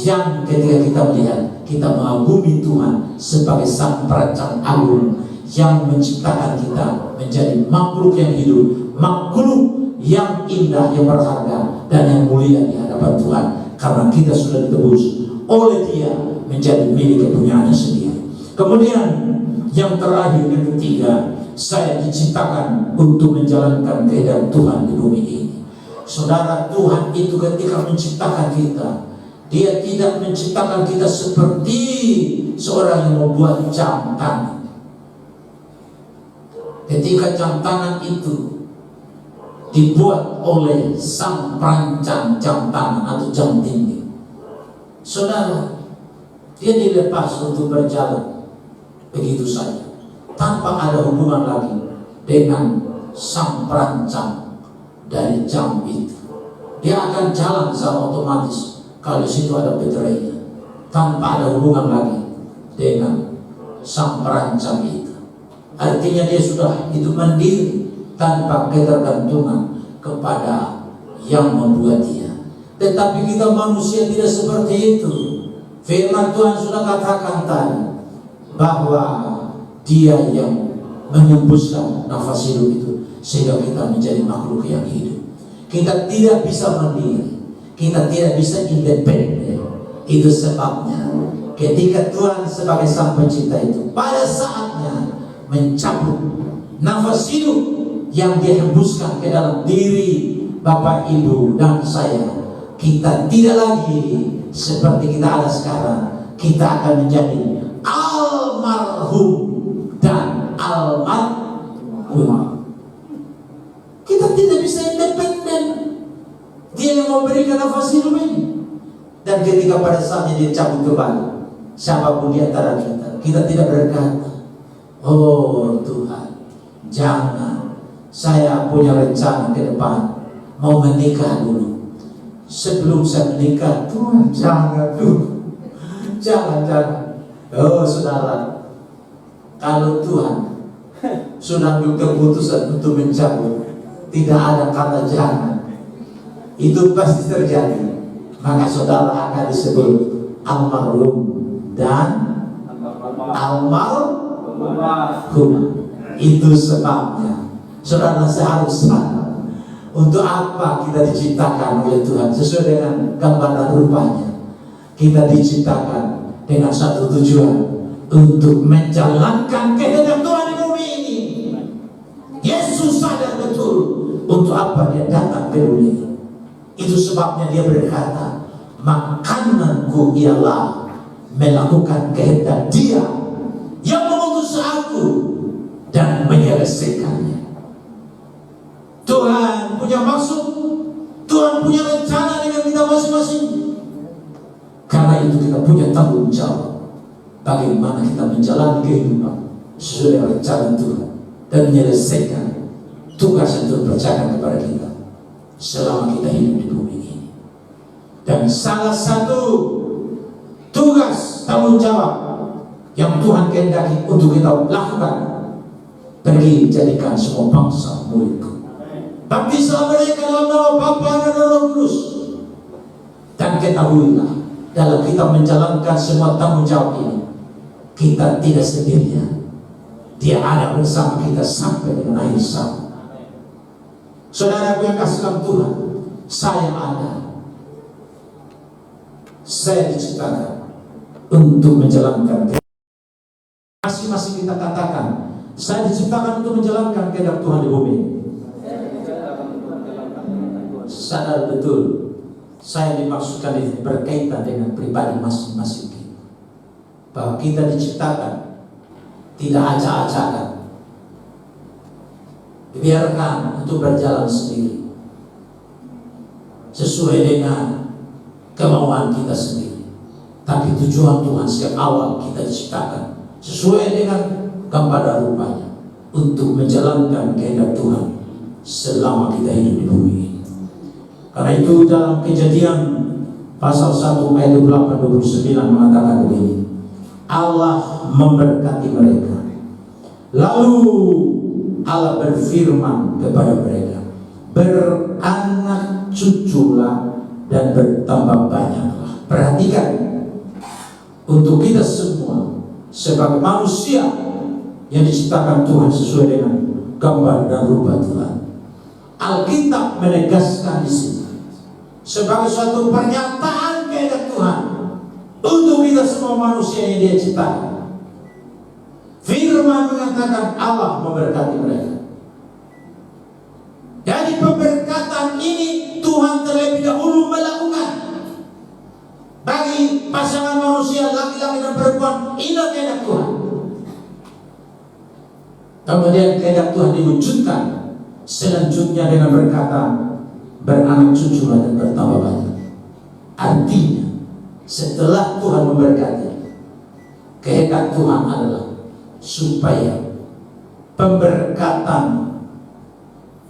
yang ketika kita melihat, kita mengagumi Tuhan sebagai Sang Perancang Agung yang menciptakan kita menjadi makhluk yang hidup, makhluk yang indah, yang berharga dan yang mulia di hadapan Tuhan, karena kita sudah ditebus oleh Dia menjadi milik kepunyaannya sendiri. Kemudian yang terakhir, yang ketiga, saya diciptakan untuk menjalankan kehendak Tuhan di bumi ini. Saudara, Tuhan itu ketika menciptakan kita, Dia tidak menciptakan kita seperti seorang yang membuat jam tangan. Ketika jam tangan itu dibuat oleh Sang Perancang jam tangan atau jam dinding, saudara, Dia dilepas untuk berjalan begitu saja, tanpa ada hubungan lagi dengan sang perancang dari jam itu. Dia akan jalan secara otomatis kalau di situ ada baterainya, tanpa ada hubungan lagi dengan sang perancang itu. Artinya dia sudah hidup mandiri tanpa ketergantungan kepada yang membuat dia. Tetapi kita manusia tidak seperti itu. Firman Tuhan sudah katakan tadi bahwa Dia yang menyembuskan nafas hidup itu sehingga kita menjadi makhluk yang hidup. Kita tidak bisa mandiri, kita tidak bisa independen. Itu sebabnya ketika Tuhan sebagai sang pencipta itu pada saatnya mencabut nafas hidup yang Dia hembuskan ke dalam diri Bapak, Ibu, dan saya, kita tidak lagi seperti kita ada sekarang. Kita akan menjadi almarhum dan almarhumah. Kita tidak bisa independen. Dia yang memberikan nafas hidup ini. Dan ketika pada saatnya dia cabut kembali, siapapun di antara kita, kita tidak berkata, oh Tuhan, jangan, saya punya rencana ke depan, mau menikah dulu. Sebelum saya menikah, Tuhan jangan dulu, jangan. Oh saudara, kalau Tuhan sudah ambil keputusan untuk mencabut, tidak ada kata jangan. Itu pasti terjadi. Maka saudara akan disebut almarhum dan almarhumah. Itu sebabnya saudara seharusnya untuk apa kita diciptakan oleh Tuhan sesuai dengan gambaran rupanya. Kita diciptakan dengan satu tujuan, untuk menjalankan kehendak Tuhan di bumi ini. Yesus sadar betul untuk apa Dia datang ke bumi ini. Itu sebabnya Dia berkata, makananku ialah melakukan kehendak Dia yang mengutus aku dan menyelesaikannya. Tuhan punya maksud, Tuhan punya rencana dengan kita masing-masing. Karena itu kita punya tanggung jawab bagaimana kita menjalani kehidupan sesuai dengan rencana Tuhan dan menyelesaikan tugas yang Tuhan percayakan kepada kita selama kita hidup di bumi ini. Dan salah satu tugas tanggung jawab yang Tuhan kehendaki untuk kita lakukan, pergi jadikan semua bangsa muridku. Baptislah mereka dalam nama Bapa dan Roh Kudus. Dan ketahuilah, dalam kita menjalankan semua tanggung jawab ini, kita tidak sendirian. Dia ada bersama kita sampai dengan akhir zaman. Saudara yang kasih dalam Tuhan, saya ada. Saya diciptakan untuk menjalankan. Masing-masing kita katakan, saya diciptakan untuk menjalankan kehendak Tuhan di bumi. Sadar betul, saya dimaksudkan ini berkaitan dengan pribadi masing-masing kita, bahwa kita diciptakan tidak acak-acakan, dibiarkan untuk berjalan sendiri sesuai dengan kemauan kita sendiri. Tapi tujuan Tuhan sejak awal kita diciptakan sesuai dengan gambar rupanya, untuk menjalankan kehendak Tuhan selama kita hidup di bumi ini. Karena itu dalam Kejadian pasal 1 ayat 28-29 mengatakan begini, Allah memberkati mereka. Lalu Allah berfirman kepada mereka, beranak cuculah dan bertambah banyaklah. Perhatikan, untuk kita semua sebagai manusia yang diciptakan Tuhan sesuai dengan gambar dan rupa Tuhan, Alkitab menegaskan di sini sebagai suatu pernyataan kehendak Tuhan untuk kita semua manusia yang Dia ciptakan. Firman mengatakan Allah memberkati mereka. Jadi pemberkatan ini Tuhan terlebih dahulu melakukan bagi pasangan manusia laki-laki dan perempuan. Inilah kehendak Tuhan. Kemudian kehendak Tuhan diwujudkan selanjutnya dengan berkata, beranak cuculah dan bertambah banyak. Artinya setelah Tuhan memberkati, kehendak Tuhan adalah supaya pemberkatan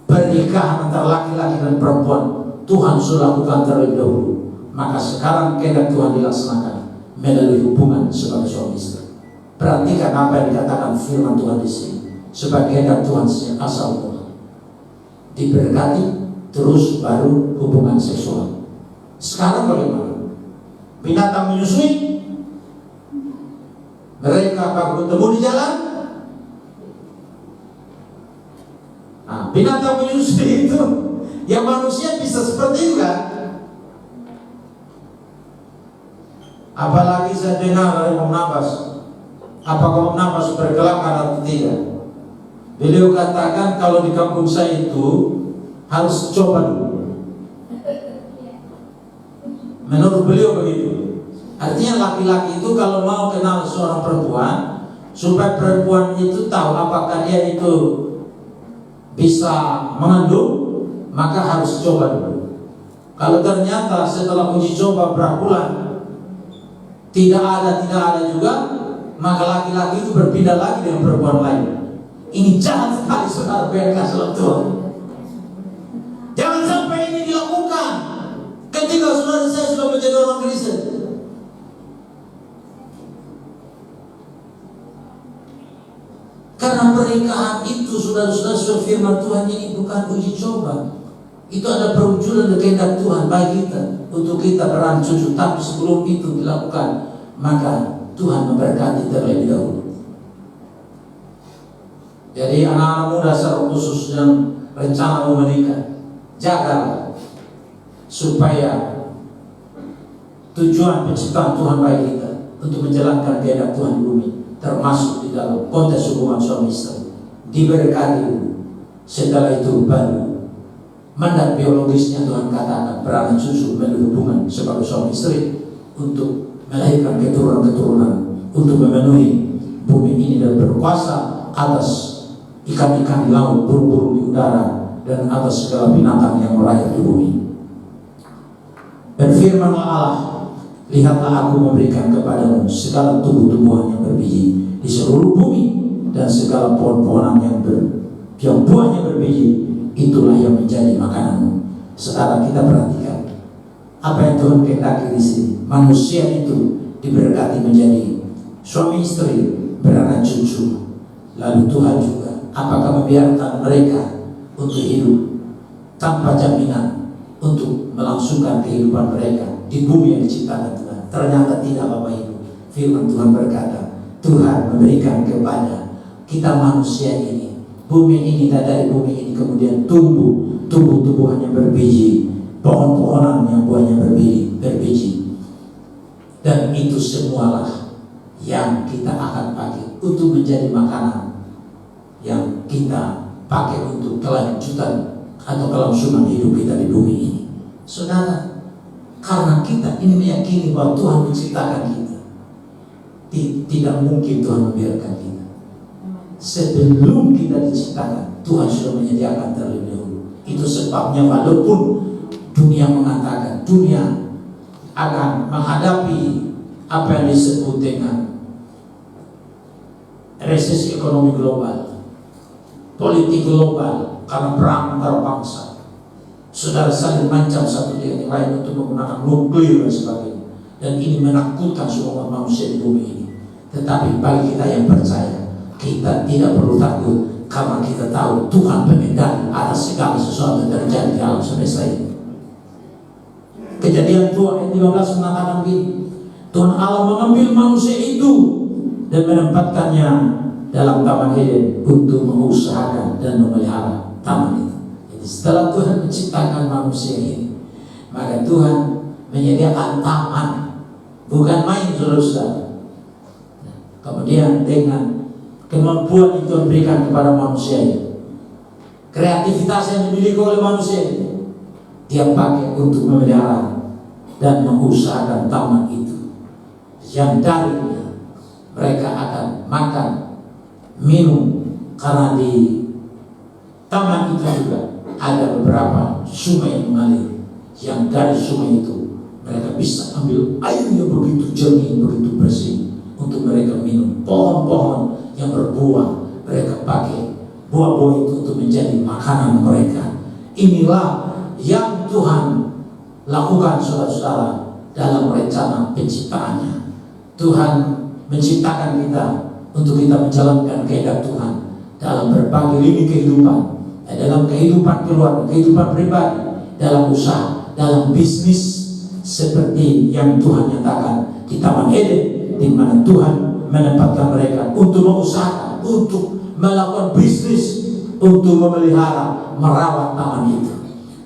pernikahan antara laki-laki dan perempuan Tuhan sudah lakukan terlebih dahulu. Maka sekarang kehendak Tuhan dilaksanakan melalui hubungan sebagai suami istri. Perhatikan apa yang dikatakan firman Tuhan di sini. Sebagai kehendak Tuhan asal Tuhan diberkati, terus baru hubungan seksual. Sekarang bagaimana? Binatang menyusui, mereka baru bertemu di jalan. Nah, binatang menyusui itu, yang manusia bisa seperti itu kan? Apalagi saya dengar dari Om Nabas, apakah Om Nabas berkelakar atau tidak? Beliau katakan kalau di kampung saya itu harus coba dulu. Menurut beliau begitu. Artinya laki-laki itu kalau mau kenal seorang perempuan, supaya perempuan itu tahu apakah dia itu bisa mengandung, maka harus coba dulu. Kalau ternyata setelah uji coba berapa bulan tidak ada juga, maka laki-laki itu berpindah lagi dengan perempuan lain. Ini jahat sekali saudara yang kasih oleh Tuhan. Jangan sampai ini dilakukan ketika saudara saya sudah menjadi orang Kristen. Karena pernikahan itu saudara-saudara, firman Tuhan ini bukan uji coba. Itu ada perwujudan dari kehendak Tuhan bagi kita untuk kita beranak cucu. Tapi sebelum itu dilakukan, maka Tuhan memberkati terlebih dahulu. Jadi anak-anak muda secara khusus yang rencana mau menikah, jagalah supaya tujuan penciptaan Tuhan bagi kita untuk menjalankan kehendak Tuhan di bumi, termasuk di dalam konteks hubungan suami istri, diberkati dulu. Setelah itu baru mandat biologisnya Tuhan katakan beranak cucu melalui hubungan sebagai suami istri untuk melahirkan keturunan-keturunan untuk memenuhi bumi ini dan berkuasa atas ikan-ikan di laut, burung-burung di udara, dan atas segala binatang yang merayap di bumi. Dan firman-Nya Allah, lihatlah aku memberikan kepadamu segala tumbuh-tumbuhan yang berbiji di seluruh bumi, dan segala pohon-pohonan yang buahnya berbiji, itulah yang menjadi makananmu. Sekarang kita perhatikan apa yang Tuhan kehendaki di sini. Manusia itu diberkati menjadi suami istri, beranak cucu. Lalu Tuhan juga apakah membiarkan mereka untuk hidup tanpa jaminan untuk melangsungkan kehidupan mereka di bumi yang diciptakan Tuhan? Ternyata tidak, Bapak Ibu. Firman Tuhan berkata, Tuhan memberikan kepada kita manusia ini, bumi ini, dan dari bumi ini kemudian tumbuh-tumbuhan yang berbiji, pohon-pohonan yang buahnya berbiji, dan itu semualah yang kita akan pakai untuk menjadi makanan yang kita pakai untuk kelanjutan atau kelangsungan hidup kita di bumi ini. Saudara, karena kita ini meyakini bahwa Tuhan menciptakan kita, tidak mungkin Tuhan membiarkan kita. Sebelum kita diciptakan, Tuhan sudah menyediakan terlebih dahulu. Itu sebabnya walaupun dunia mengatakan dunia akan menghadapi apa yang disebut dengan resesi ekonomi global, politik global, karena perang antar bangsa, saudara saling mengancam satu dengan yang lain untuk menggunakan nuklir dan sebagainya, dan ini menakutkan semua manusia di bumi ini. Tetapi bagi kita yang percaya, kita tidak perlu takut, karena kita tahu Tuhan pengendali atas segala sesuatu yang terjadi di alam semesta ini. Kejadian 2 ayat 15 mengatakan begini, Tuhan Allah mengambil manusia itu dan menempatkannya dalam taman Eden untuk mengusahakan dan memelihara taman itu. Jadi setelah Tuhan menciptakan manusia ini, maka Tuhan menyediakan taman, bukan main, saudara-saudara. Kemudian dengan kemampuan itu diberikan kepada manusia itu, kreativitas yang dimiliki oleh manusia itu, dia pakai untuk memelihara dan mengusahakan taman itu, yang darinya mereka akan makan, minum, karena di taman itu juga ada beberapa sungai yang mengalir, yang dari sungai itu mereka bisa ambil air yang begitu jernih, begitu bersih untuk mereka minum. pohon-pohon yang berbuah. Mereka pakai buah-buah itu untuk menjadi makanan mereka. Inilah yang Tuhan lakukan, saudara-saudara, dalam rencana penciptaannya. Tuhan menciptakan kita untuk kita menjalankan kehendak Tuhan dalam berbagai lini kehidupan, dalam kehidupan keluarga, kehidupan pribadi, dalam usaha, dalam bisnis, seperti yang Tuhan nyatakan di Taman Eden, di mana Tuhan menempatkan mereka untuk mengusahakan, untuk melakukan bisnis, untuk memelihara, merawat taman itu.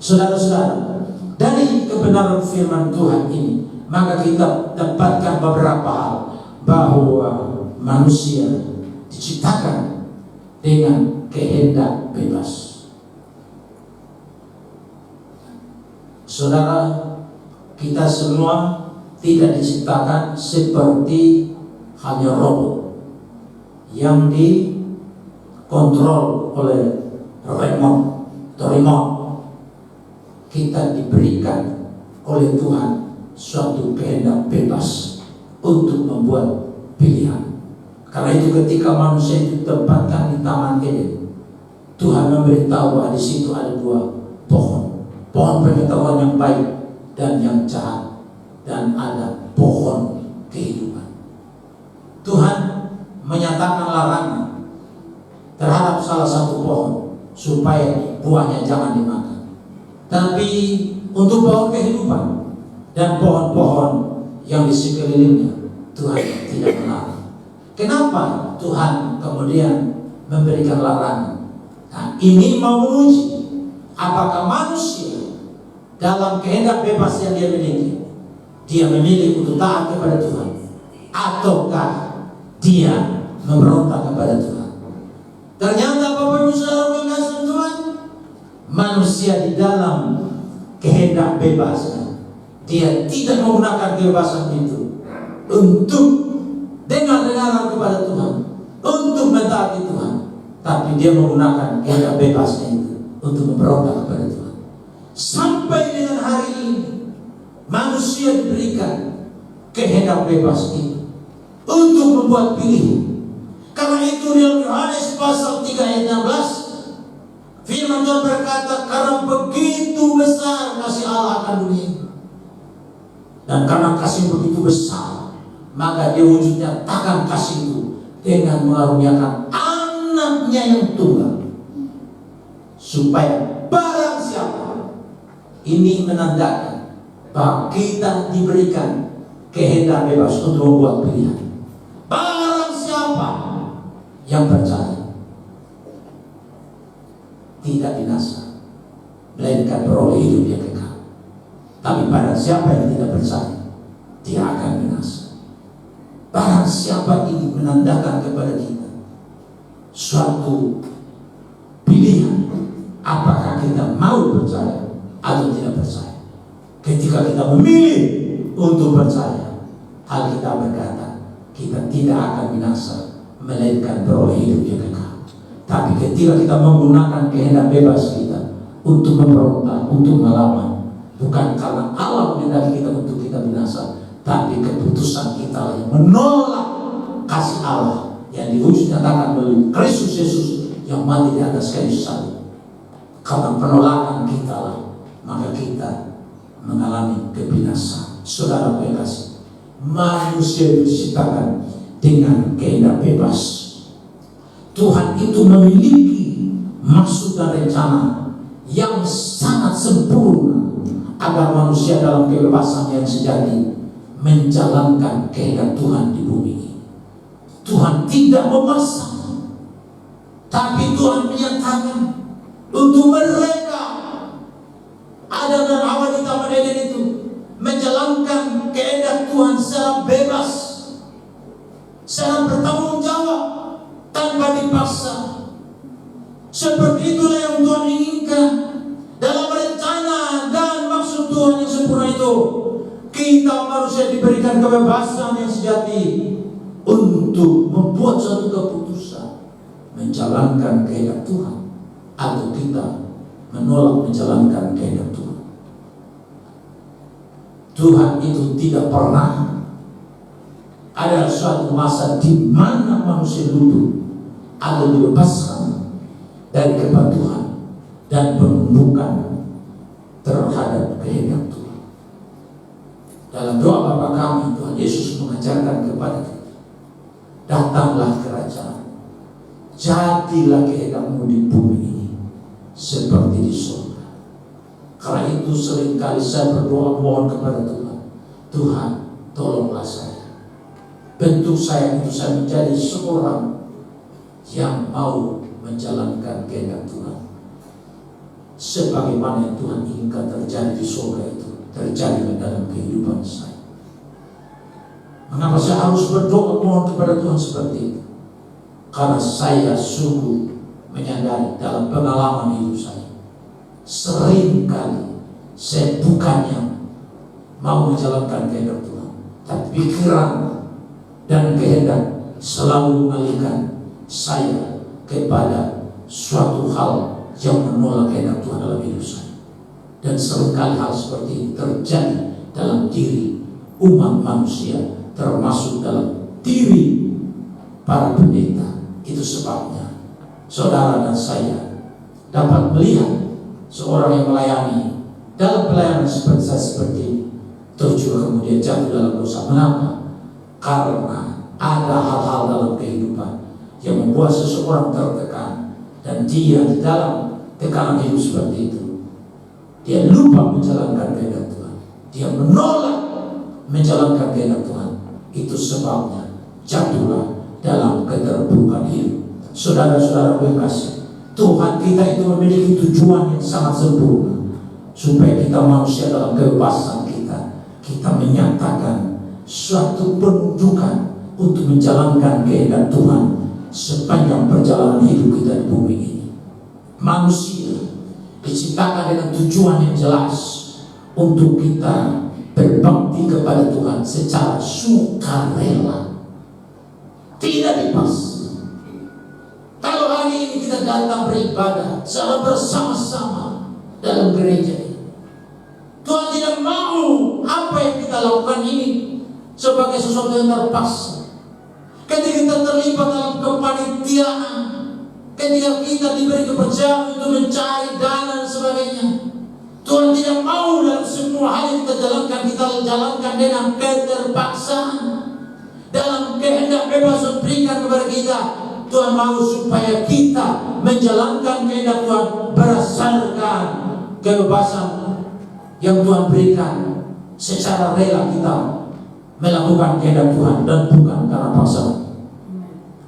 Saudara-saudara, dari kebenaran firman Tuhan ini, maka kita dapatkan beberapa hal, bahwa manusia diciptakan dengan kehendak bebas. Saudara, kita semua tidak diciptakan seperti hanya robot yang dikontrol oleh remote. Kita diberikan oleh Tuhan suatu kehendak bebas untuk membuat pilihan. Karena itu ketika manusia itu ditempatkan di Taman Eden, Tuhan memberitahu bahwa di situ ada dua pohon pengetahuan yang baik dan yang jahat, dan ada pohon kehidupan. Tuhan menyatakan larangan terhadap salah satu pohon supaya buahnya jangan dimakan. Tapi untuk pohon kehidupan dan pohon-pohon yang di sekelilingnya, Tuhan tidak melarang. Kenapa Tuhan kemudian memberikan larangan? Nah, ini mau menguji apakah manusia dalam kehendak bebas yang dia miliki, dia memilih untuk taat kepada Tuhan, ataukah dia memberontak kepada Tuhan. Ternyata Bapak Ibu Saudara kasih Tuhan, manusia di dalam kehendak bebasnya, dia tidak menggunakan kebebasan itu untuk dengar-dengaran kepada Tuhan, untuk mentaati Tuhan, tapi dia menggunakan kehendak bebasnya itu untuk memberontak kepada Tuhan. Sampai dengan hari ini manusia diberikan kehendak bebas itu untuk membuat pilihan. Karena itu dalam Yohanes pasal 3 ayat 16 firman Tuhan berkata, karena begitu besar kasih Allah akan dunia, dan karena kasih begitu besar, maka dia wujud nyatakan kasih itu dengan mengaruniakan anaknya yang tunggal, supaya barang siapa, ini menandakan bahwa kita diberikan kehendak bebas untuk membuat pilihan. Barang siapa yang percaya tidak binasa, melainkan beroleh hidup yang kekal. Tapi barang siapa yang tidak percaya, dia akan binasa. Barang siapa ini menandakan kepada kita suatu pilihan, apakah kita mau percaya atau tidak percaya. Ketika kita memilih untuk percaya, Alkitab berkata kita tidak akan binasa, melainkan beroleh hidup yang kekal. Tapi ketika kita menggunakan kehendak bebas kita untuk memberontak, untuk melawan, bukan karena Allah menghendaki kita untuk kita binasa, tapi keputusan kita yang menolak kasih Allah yang diwujud nyatakan melalui Kristus Yesus yang mati di atas kayu salib. Karena penolakan kita lah, maka kita mengalami kebinasaan. Saudara yang kasih, manusia diciptakan dengan kehendak bebas. Tuhan itu memiliki maksud dan rencana yang sangat sempurna agar manusia dalam kebebasan yang sejati menjalankan kehendak Tuhan di bumi ini. Tuhan tidak memaksa, tapi Tuhan menyatakan untuk mereka Adam dan Hawa di Taman Eden itu menjalankan kehendak Tuhan secara bebas, secara bertanggung jawab, tanpa dipaksa. Seperti itulah yang Tuhan inginkan dalam rencana dan maksud Tuhan yang sempurna itu. Kita manusia diberikan kebebasan yang sejati untuk membuat suatu keputusan, menjalankan kehendak Tuhan, atau kita menolak menjalankan kehendak Tuhan. Tuhan itu tidak pernah ada suatu masa di mana manusia luput atau dibebaskan dari kepatuhan dan penundukan terhadap kehendak Tuhan. Dalam doa Bapa kami, Tuhan Yesus mengajarkan kepada kita, datanglah kerajaan, jadilah kehendak-Mu di bumi ini seperti di surga. Karena itu seringkali saya berdoa mohon kepada Tuhan, Tuhan tolonglah saya, bentuk saya itu saya menjadi seorang yang mau menjalankan kehendak Tuhan sebagaimana yang Tuhan inginkan terjadi di surga itu terjadi dalam kehidupan saya. Mengapa saya harus berdoa mohon kepada Tuhan seperti itu? Karena saya sungguh menyadari dalam pengalaman hidup saya, seringkali saya bukannya mau menjalankan kehendak Tuhan, tapi pikiran dan kehendak selalu mengalihkan saya kepada suatu hal yang menolak kehendak Tuhan dalam hidup saya. Dan seringkali hal seperti ini terjadi dalam diri umat manusia, termasuk dalam diri para pendeta. Itu sebabnya saudara dan saya dapat melihat seorang yang melayani dalam pelayanan seperti saya seperti ini, terus juga kemudian jatuh dalam dosa. Mengapa? Karena ada hal-hal dalam kehidupan yang membuat seseorang tertekan, dan dia di dalam tekanan hidup seperti itu dia lupa menjalankan kehendak Tuhan, dia menolak menjalankan kehendak Tuhan. Itu sebabnya jatuhlah dalam keterpurukan hidup. Saudara-saudara kekasih, Tuhan kita itu memiliki tujuan yang sangat sempurna, supaya kita manusia dalam kebebasan kita menyatakan suatu penunjukan untuk menjalankan kehendak Tuhan sepanjang perjalanan hidup kita di bumi ini. Manusia diciptakan dengan tujuan yang jelas untuk kita berbakti kepada Tuhan secara sukarela, tidak dipaksa. Kalau hari ini kita datang beribadah secara bersama-sama dalam gereja ini, Tuhan tidak mau apa yang kita lakukan ini sebagai sesuatu yang terpaksa. Ketika kita terlibat dalam kepanitiaan, ketika kita diberi kepercayaan untuk mencari dana dan sebagainya, Tuhan tidak mau dalam semua hal yang kita jalankan dengan keterpaksaan. Dalam kehendak bebas yang berikan kepada kita, Tuhan mau supaya kita menjalankan kehendak Tuhan berdasarkan kebebasan yang Tuhan berikan. Secara rela kita melakukan kehendak Tuhan dan bukan karena paksaan.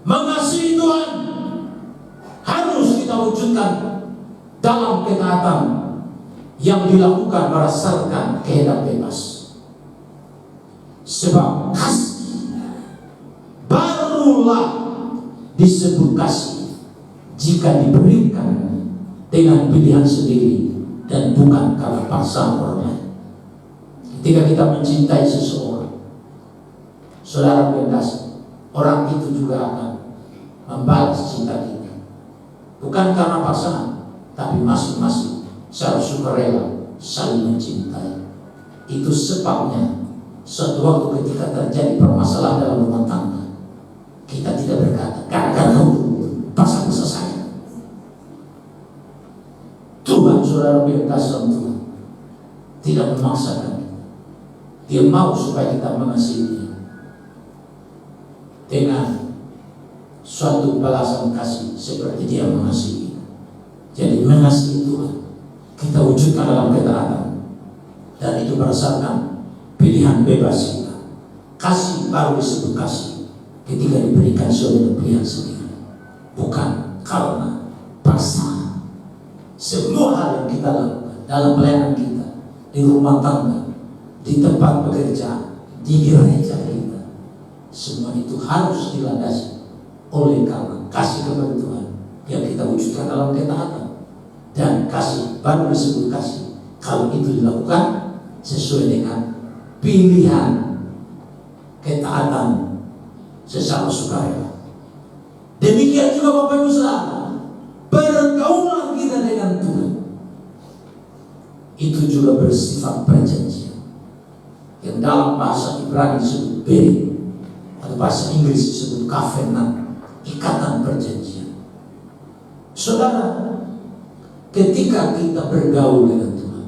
Mengasihi Tuhan harus kita wujudkan dalam ketaatan yang dilakukan berdasarkan kehendak bebas. Sebab kasih barulah disebut kasih jika diberikan dengan pilihan sendiri dan bukan karena paksaan orang lain. Ketika kita mencintai seseorang, saudara kekasih, orang itu juga akan membalas cinta kita, bukan karena paksaan, tapi masing-masing secara sukarela saling mencintai. Itu sebabnya suatu waktu ketika terjadi permasalahan dalam rumah tangga, kita tidak berkata, gara-gara kamu pasang saya. Tuhan, saudara kekasih Tuhan, tidak memaksakan. Dia mau supaya kita mengasihi Dia dengan suatu balasan kasih seperti Dia mengasihi. Jadi mengasihi Tuhan kita wujudkan dalam ketaatan, dan itu berdasarkan pilihan bebas kita. Kasih baru disebut kasih ketika diberikan suatu pilihan sendiri, bukan karena paksaan. Semua hal yang kita lakukan dalam pelayanan kita, di rumah tangga, di tempat pekerjaan, di gereja kita, semua itu harus dilandasi oleh karena kasih kepada Tuhan yang kita wujudkan dalam ketaatan. Dan kasih baru disebut kasih kalau itu dilakukan sesuai dengan pilihan ketaatan secara sukarela. Demikian juga Bapak Ibu Saudara, pergaulan kita dengan Tuhan itu juga bersifat perjanjian, yang dalam bahasa Ibrani disebut beri, atau bahasa Inggris disebut covenant, ikatan perjanjian. Saudara, ketika kita bergaul dengan Tuhan,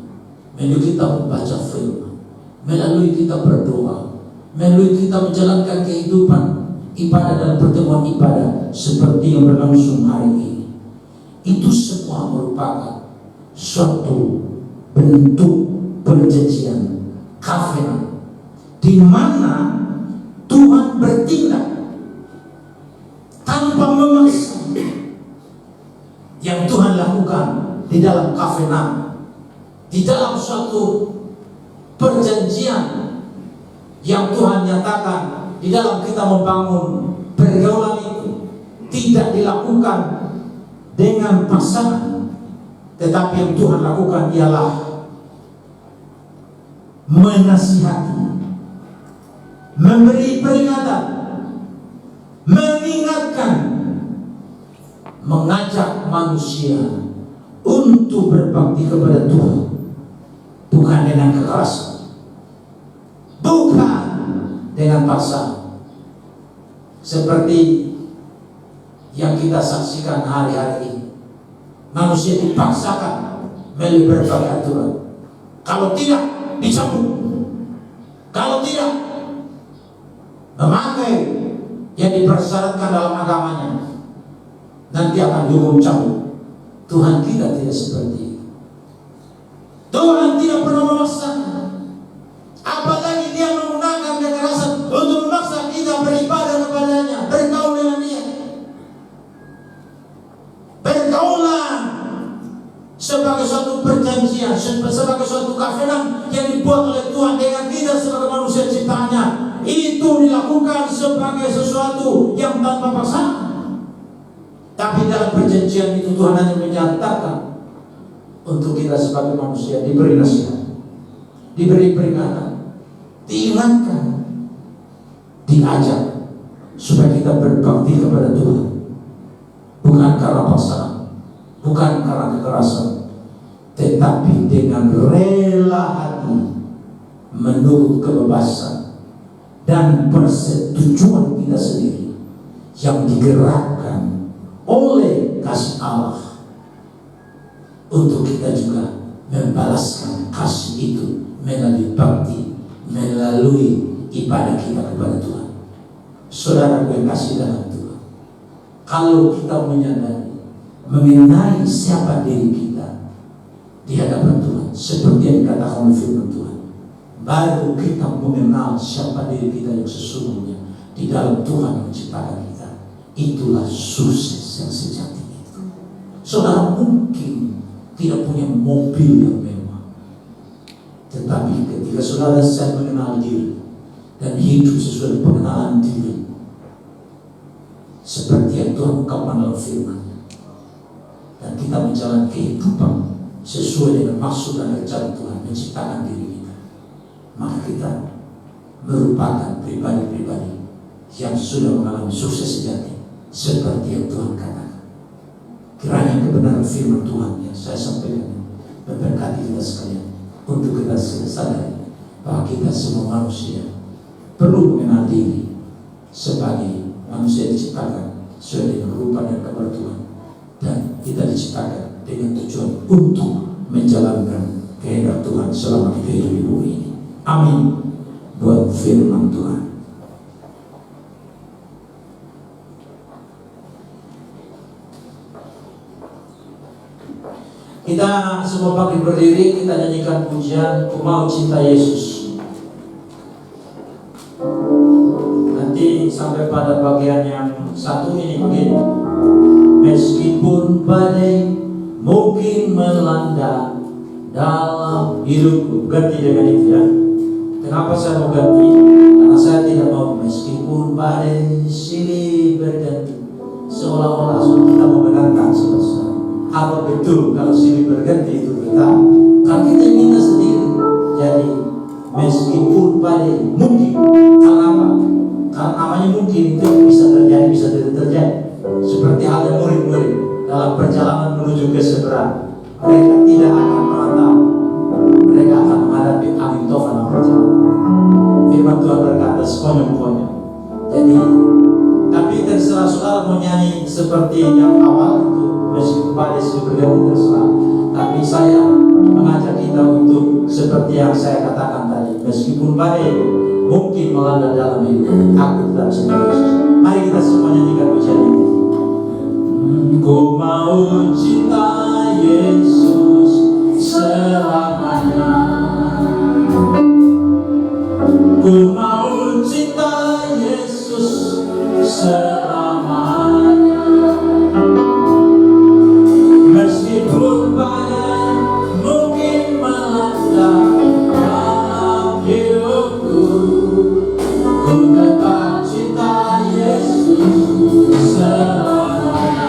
melalui kita membaca firman, melalui kita berdoa, melalui kita menjalankan kehidupan ibadah dan pertemuan ibadah seperti yang berlangsung hari ini, itu semua merupakan suatu bentuk perjanjian covenant, di mana Tuhan bertindak tanpa memaksa. Yang Tuhan lakukan di dalam covenant, di dalam suatu perjanjian yang Tuhan nyatakan di dalam kita membangun pergaulan itu, tidak dilakukan dengan pasangan, tetapi yang Tuhan lakukan ialah menasihati, memberi peringatan, mengingatkan, mengajak manusia untuk berbakti kepada Tuhan, bukan dengan kekerasan, bukan dengan paksa, seperti yang kita saksikan hari-hari ini. Manusia dipaksakan melalui berbagai aturan. Kalau tidak, dicabut. Kalau tidak, memakai yang dipersyaratkan dalam agamanya, nanti akan dihukum cabut. Tuhan kita tidak seperti itu. Tuhan tidak pernah memaksakan. Apalagi dia menggunakan kekerasan untuk memaksa kita beribadah kepadanya, bergaul dengan dia. Bergaulah sebagai suatu perjanjian, sebagai suatu covenant yang dibuat oleh Tuhan dengan kita sebagai manusia ciptaannya. Itu dilakukan sebagai sesuatu yang tanpa paksaan. Tapi dalam perjanjian itu Tuhan hanya menyatakan untuk kita sebagai manusia diberi nasihat, diberi peringatan, diingatkan, diajak supaya kita berbakti kepada Tuhan, bukan karena paksaan, bukan karena kekerasan, tetapi dengan rela hati, menurut kebebasan dan persetujuan kita sendiri yang digerakkan oleh kasih Allah, untuk kita juga membalaskan kasih itu melalui bakti, melalui ibadah kita kepada Tuhan. Saudara yang kasih dalam Tuhan, kalau kita menyadari, mengenai siapa diri kita di hadapan Tuhan, seperti yang dikatakan oleh firman Tuhan, baru kita mengenal siapa diri kita yang sesungguhnya di dalam Tuhan yang menciptakan kita. Itulah sukses yang sejati itu. Saudara mungkin tidak punya mobil yang mewah, tetapi ketika saudara saya mengenal diri dan hidup sesuai pengenalan diri, seperti yang Tuhan ungkapkan dalam firman, dan kita menjalani kehidupan sesuai dengan maksud dan rencana Tuhan menciptakan diri kita, maka kita merupakan pribadi-pribadi yang sudah mengalami sukses sejati, seperti yang Tuhan katakan. Kiranya kebenaran firman Tuhan yang saya sampaikan memberkati kita sekalian, untuk kita sadari bahwa kita semua manusia perlu mengenal diri sebagai manusia diciptakan sesuai dengan rupa dan gambar Tuhan, dan kita diciptakan dengan tujuan untuk menjalankan kehendak Tuhan selama kita hidup di bumi ini. Amin. Buat firman Tuhan. Kita semua bangkit berdiri, kita nyanyikan pujian Ku Mau Cinta Yesus. Nanti sampai pada bagian yang satu ini begini. Meskipun badai mungkin melanda dalam hidupku. Ganti dengan itu ya. Kenapa saya mau ganti? Karena saya tidak mau meskipun badai silih berganti, seolah-olah kita membenarkan selesai. Apa betul kalau silih berganti itu betul? Kan kita minta sendiri. Jadi meskipun badai mungkin, karena apa? Karena namanya mungkin itu bisa terjadi, bisa tidak terjadi. Seperti halnya murid-murid dalam perjalanan menuju ke seberang, mereka tidak akan pernah tahu mereka akan menghadapi angin tofan dalam perjalanan. Firman Tuhan berkata sekonyong-konyong, Jadi, tapi terserah saudara mau nyanyi seperti yang awal itu, meskipun pada sebenarnya terserah. Tapi saya mengajak kita untuk seperti yang saya katakan tadi, meskipun badai mungkin melanda dalam hidup, aku tetap cinta Yesus. Mari kita semua nyanyikan pujian ini. Ku mau cinta Yesus selamanya. Ku mau cinta Yesus selamanya. Meskipun badai mungkin melanda dalam hidupku, ku tetap cinta Yesus selamanya.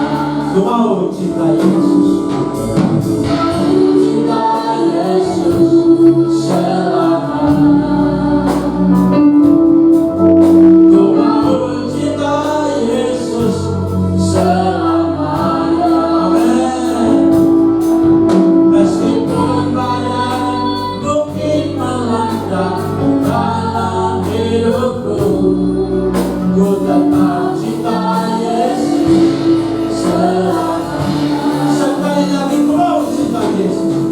Ku mau cinta Yesus. Cinta Yesus selamanya. Ku mau cinta Yesus selamanya. Amin. Meskipun badai mungkin melanda dalam hidupku, ku tetap cinta Yesus selamanya. Sekali lagi, ku mau cinta Yesus.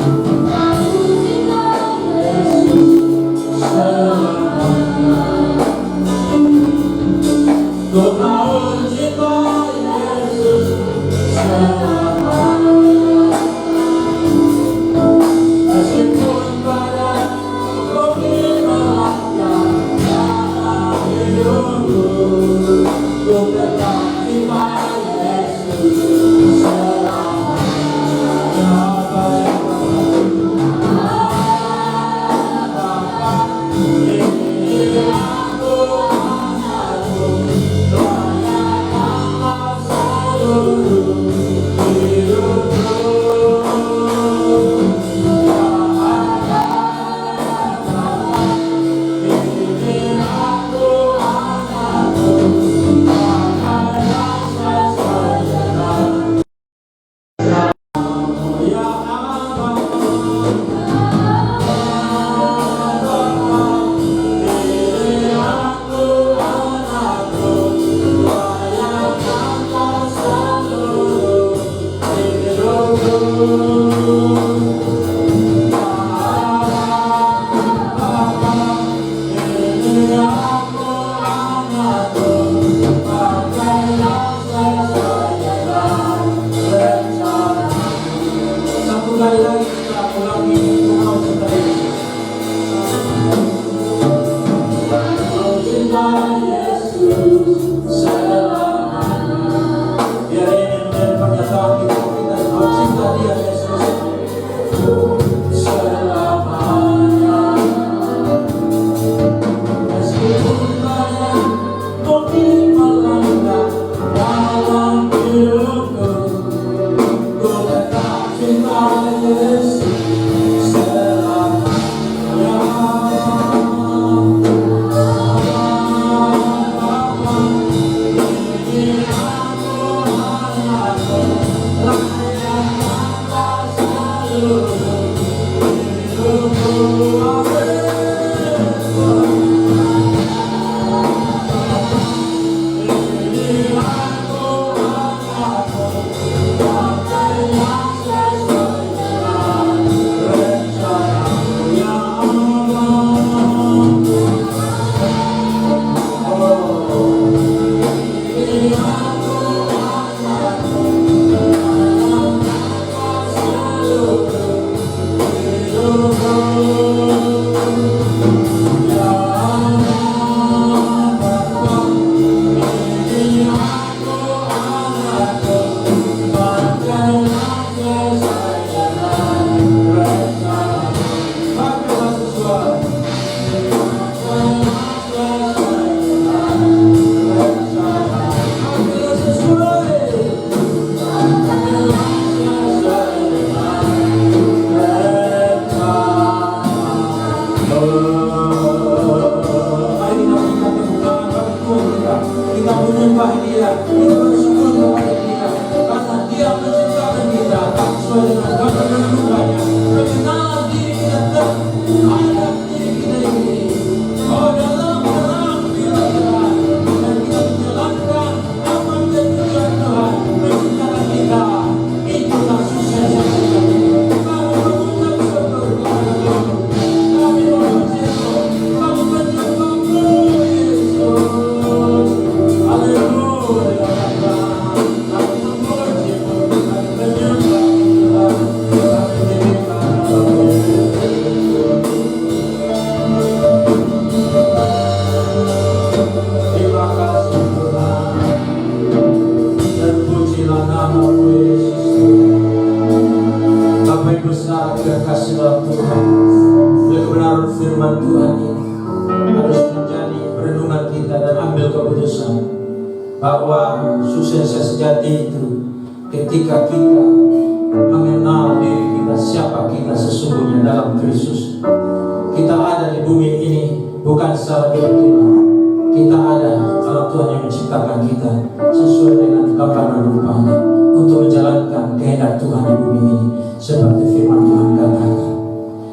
Ku mau cinta Yesus selamanya. Meskipun badai mungkin melanda dalam hidupku, ku tetap cinta Yesus selamanya. Bapa, ini aku anakku, layankanlah seluruh hidupku. Ya Allah, ini aku anakku, pakailah sesuai dengan ya Allah. Ini aku anakku, layankanlah seluruh hidupku. Ini aku anakku, pakailah sesuai dengan rencana. Satu kali lagi kita ulangi, ku mau cinta Yesus. Mau cinta Yesus selamanya. Biar ini menjadi pernyataan kita mau cinta Dia Yesus selamanya. Meskipun badai mungkin melanda dalam hidupku, ku tetap cinta Yesus selamanya. Ini aku anakku, layankanlah seluruh hidupku. Ini aku anakku, pakailah sesuai dengan bahwa sukses sejati itu ketika kita mengenal diri kita, siapa kita sesungguhnya dalam Kristus. Kita ada di bumi ini bukan secara kebetulan. Kita ada karena Tuhan yang menciptakan kita sesuai dengan gambar dan rupanya untuk menjalankan kehendak Tuhan di bumi ini seperti firman Tuhan katakan.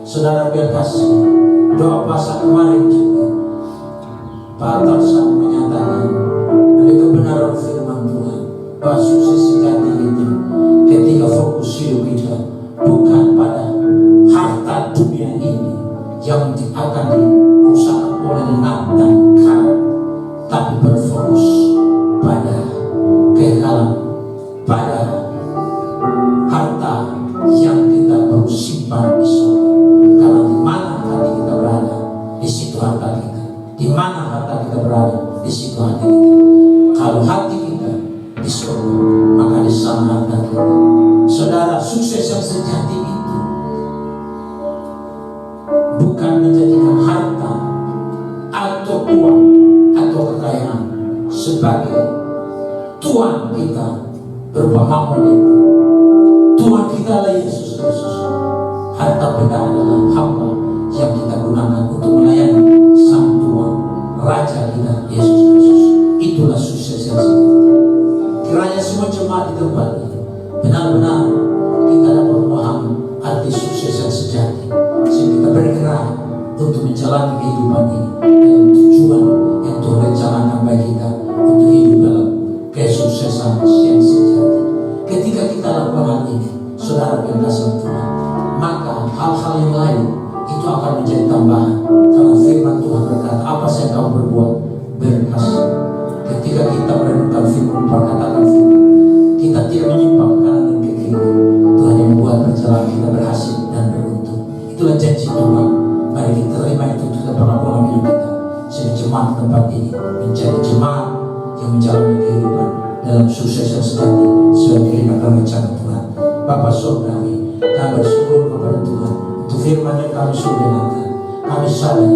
Saudara berkasih, doa puasa kemarin juga Pak Tarsan menyatakan dari kebenaran firman Tuhan bahwa sukses sejati itu ketika fokus hidup kita bukan pada harta dunia ini yang akan dirusak oleh Nathan Kara, tapi berfokus pada kekekalan, pada harta yang kita perlu simpan di surga. Karena di mana hati kita berada, di situ harta kita. Di mana harta kita berada, di situ hati kita. Kalau hati kita di surga, maka di sana harta kita. Saudara, sukses yang sejati itu bukan menjadikan harta atau uang atau kekayaan sebagai Tuhan kita berupa mamon itu. Tuhan kita adalah Yesus Kristus. Harta benda adalah hamba yang kita gunakan untuk melayani Sang Tuhan, Raja kita Yesus Kristus. Itulah sukses yang sejati. Kiranya semua jemaat di tempat ini benar-benar kita dapat memahami arti sukses yang sejati, sehingga kita bergerak untuk menjalani kehidupan ini dalam tujuan yang Tuhan rencanakan bagi kita untuk hidup dalam kesuksesan yang sejati. Ketika kita lakukan hal ini, saudara berkasih Tuhan, maka hal-hal yang lain itu akan menjadi tambahan. Karena firman Tuhan berkata, apa yang kamu berbuat berkas. Ketika kita merenungkan firman, perkataan firman, kita tidak menyimpang kanan dan ke kiri. Tuhan yang membuat perjalanan kita berhasil dan beruntung. Itulah janji Tuhan. Mari kita terima itu untuk dalam hidup kita. Sehingga jemaat tempat ini menjadi jemaat yang menjalani kehidupan dalam sukses yang sejati sesuai kehendak dan rencana Tuhan. Bapa Surga kami bersyukur kepada Tuhan untuk firman yang kami sudah dengarkan. Kami sadar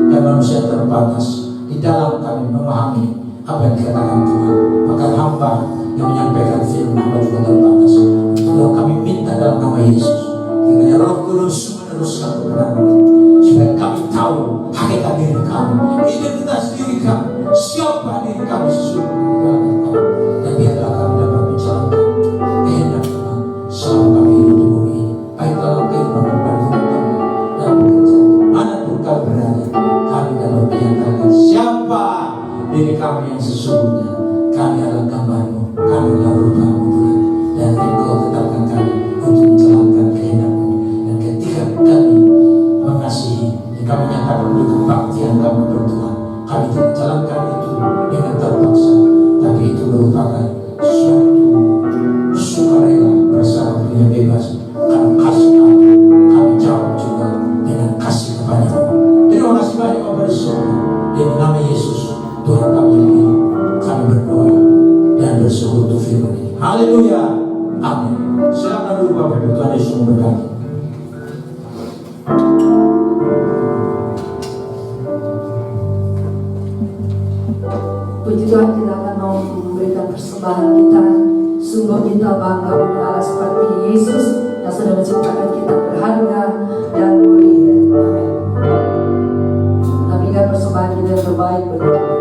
kami manusia terbatas di dalam kami memahami apa yang dikatakan Tuhan. Maka hamba yang menyampaikan firman hamba juga terbatas. Untuk kami minta dalam nama Yesus, kiranya Roh Kudus meneruskan kebenaran itu, supaya kami tahu hakikat diri kami, identitas diri kami, siapa diri kami sesungguhnya di dalam Engkau. Dan biarlah kami dapat menjalankan kehendak Tuhan selama kami hidup di bumi ini, baik dalam kehidupan pribadi rumah tangga dan bekerja, manapun kami berada. Kami dapat menyatakan siapa diri kami yang sesungguhnya. Kami adalah gambar-Mu, kami adalah rupa-Mu Tuhan, dan Engkau tetapkan kami untuk menjalankan kehendak-Mu. Dan ketika kami mengasihi, kami nyatakan untuk kebaktian kami kepada Tuhan, kami tidak menjalankan itu dengan terpaksa, tapi itu merupakan suatu sukarela bersama dunia bebas. Karena kasih Allah, kami jawab juga dengan kasih kepada-Mu. Terima kasih banyak Bapak di surga. Demi nama Yesus Tuhan kami yang hidup, kami berdoa dan bersyukur untuk firman ini. Haleluya, amin. Silakan dulu Bapak Ibu, Tuhan Yesus memberkati.
Puji Tuhan, kita akan mau memberikan persembahan kita. Sungguh kita bangga punya Allah seperti Yesus yang sudah menciptakan kita berharga dan mulia. Amin. Kita berikan persembahan kita yang terbaik bagi Tuhan.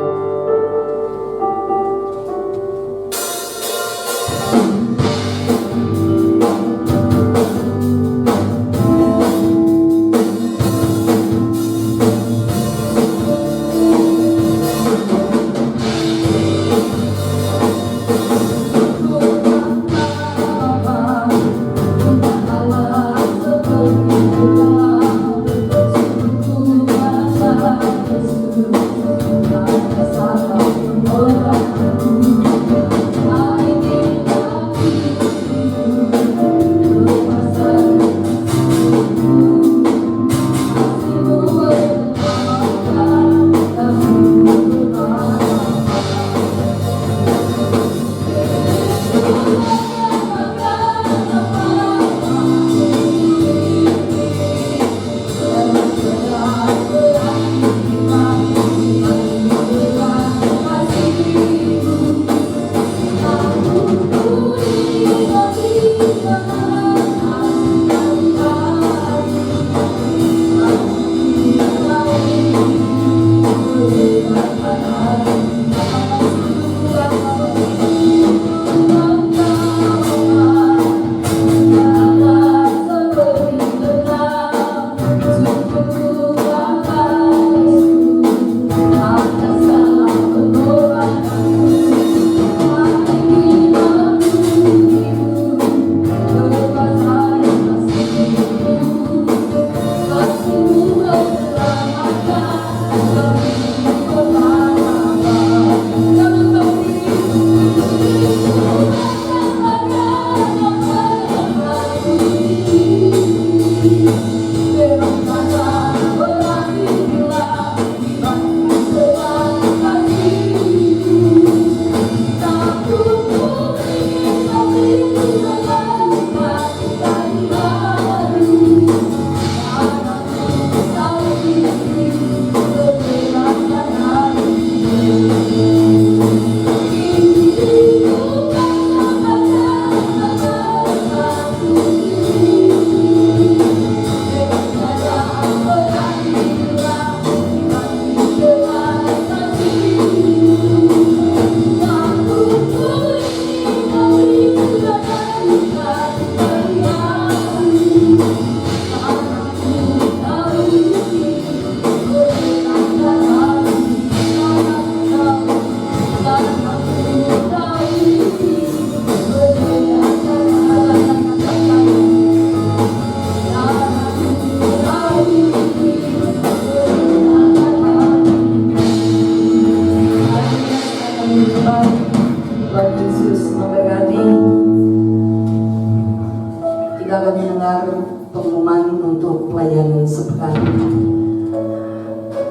Kita akan mendengar pengumuman untuk pelayanan sepekan.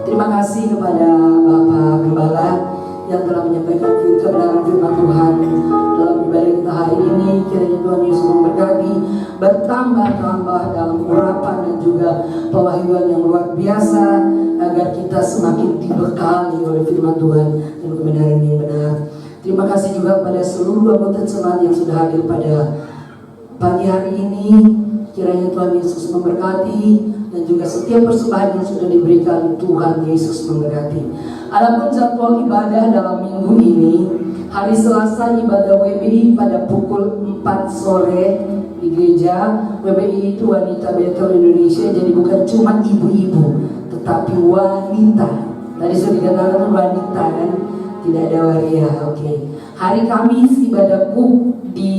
Terima kasih kepada Bapak Gembala yang telah menyampaikan kebenaran firman Tuhan dalam ibadah kita hari ini. Kiranya Tuhan Yesus memberkati, bertambah-tambah dalam urapan dan juga pewahyuan yang luar biasa, agar kita semakin dibekali oleh firman Tuhan dan kebenaran yang benar. Terima kasih juga kepada seluruh anggota jemaat yang sudah hadir pada pagi hari ini. Kiranya Tuhan Yesus memberkati, dan juga setiap persembahan yang sudah diberikan, Tuhan Yesus memberkati. Adapun jadwal ibadah dalam minggu ini, hari Selasa ibadah WBI pada pukul 4 sore di gereja. WBI itu Wanita Bethel Indonesia, jadi bukan cuma ibu-ibu, tetapi wanita. Tadi sudah dikatakan wanita kan, tidak ada waria. Oke. Hari Kamis ibadah KUB di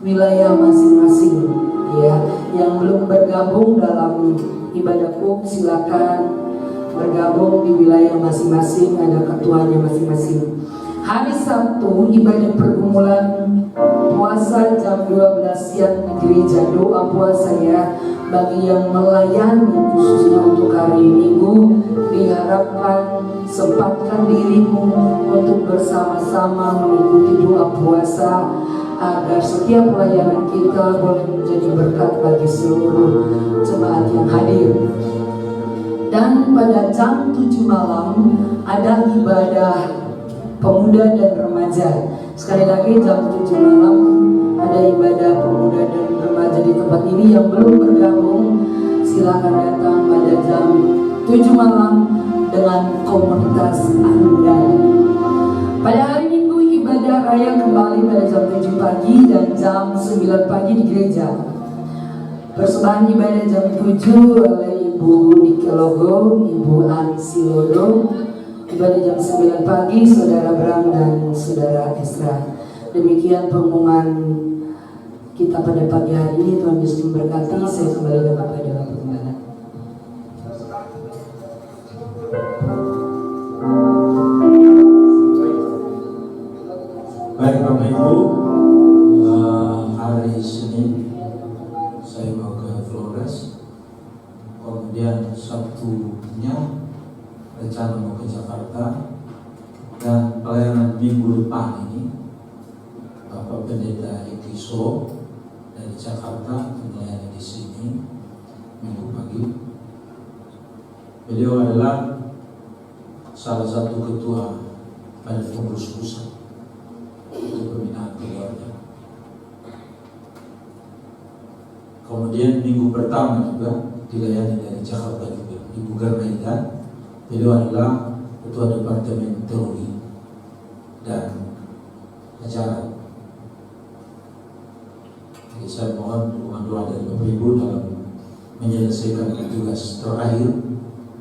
wilayah masing-masing, ya. Yang belum bergabung dalam ibadah KUB silakan bergabung di wilayah masing-masing, ada ketuanya masing-masing. Hari Sabtu ibadah pergumulan puasa jam 12 siang di gereja, doa puasa ya. Bagi yang melayani khususnya untuk hari Minggu, diharapkan sempatkan dirimu untuk bersama-sama mengikuti doa puasa, agar setiap pelayanan kita boleh menjadi berkat bagi seluruh jemaat yang hadir. Dan pada jam 7 malam ada ibadah pemuda dan remaja. Sekali lagi jam 7 malam ada ibadah pemuda dan remaja di tempat ini. Yang belum bergabung silakan datang pada jam 7 malam dengan komunitas Anda. Pada hari Minggu ibadah raya kembali pada jam 7 pagi dan jam 9 pagi di gereja. Persembahan ibadah jam 7 oleh Ibu Nike Logo, Ibu Ansi Lodo. Ibadah jam 9 pagi Saudara Bram dan Saudara Esra. Demikian pengumuman kita pada pagi hari ini. Tuhan Yesus memberkati. Saya kembali kepada Bapak Gembala.
Baik Bapak Ibu, hari Senin saya mau ke Flores, kemudian Sabtunya rencana mau ke Jakarta, dan pelayanan minggu depan ini Bapak Pendeta Ikiso dari Jakarta melayani di sini minggu pagi. Beliau adalah salah satu ketua pada pengurus pusat untuk pembinaan keluarga. Kemudian minggu pertama juga dilayani dari Jakarta juga Ibu Garnaida. Beliau adalah ketua departemen teologi dan acara. Jadi saya mohon dukungan doa dari Bapak Ibu dalam menyelesaikan tugas terakhir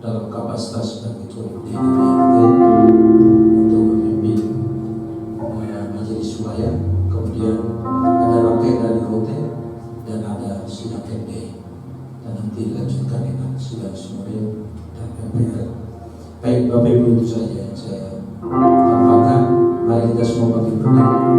dalam kapasitas sebagai ketua DPRD untuk memimpin majelis wilayah. Kemudian ada rangkaian dari hotel dan ada sidang MD, dan nanti dilanjutkan dengan sidang sumber dan MPR. Baik Bapak Ibu, itu saja yang saya tambahkan. Mari kita semua bagi berdoa.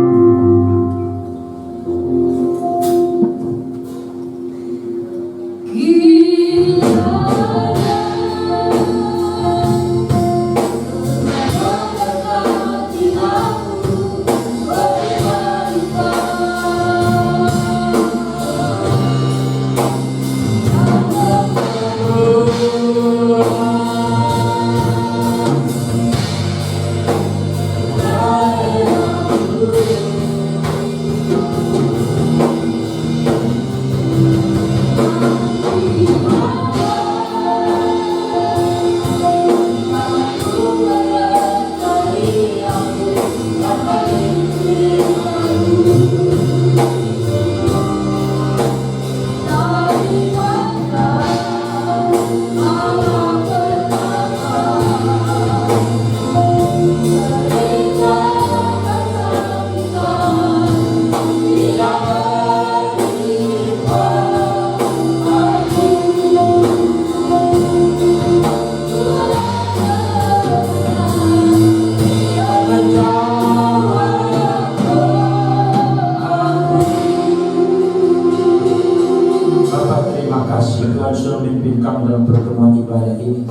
kasih Tuhan sudah memimpin kami dalam pertemuan ibadah ini.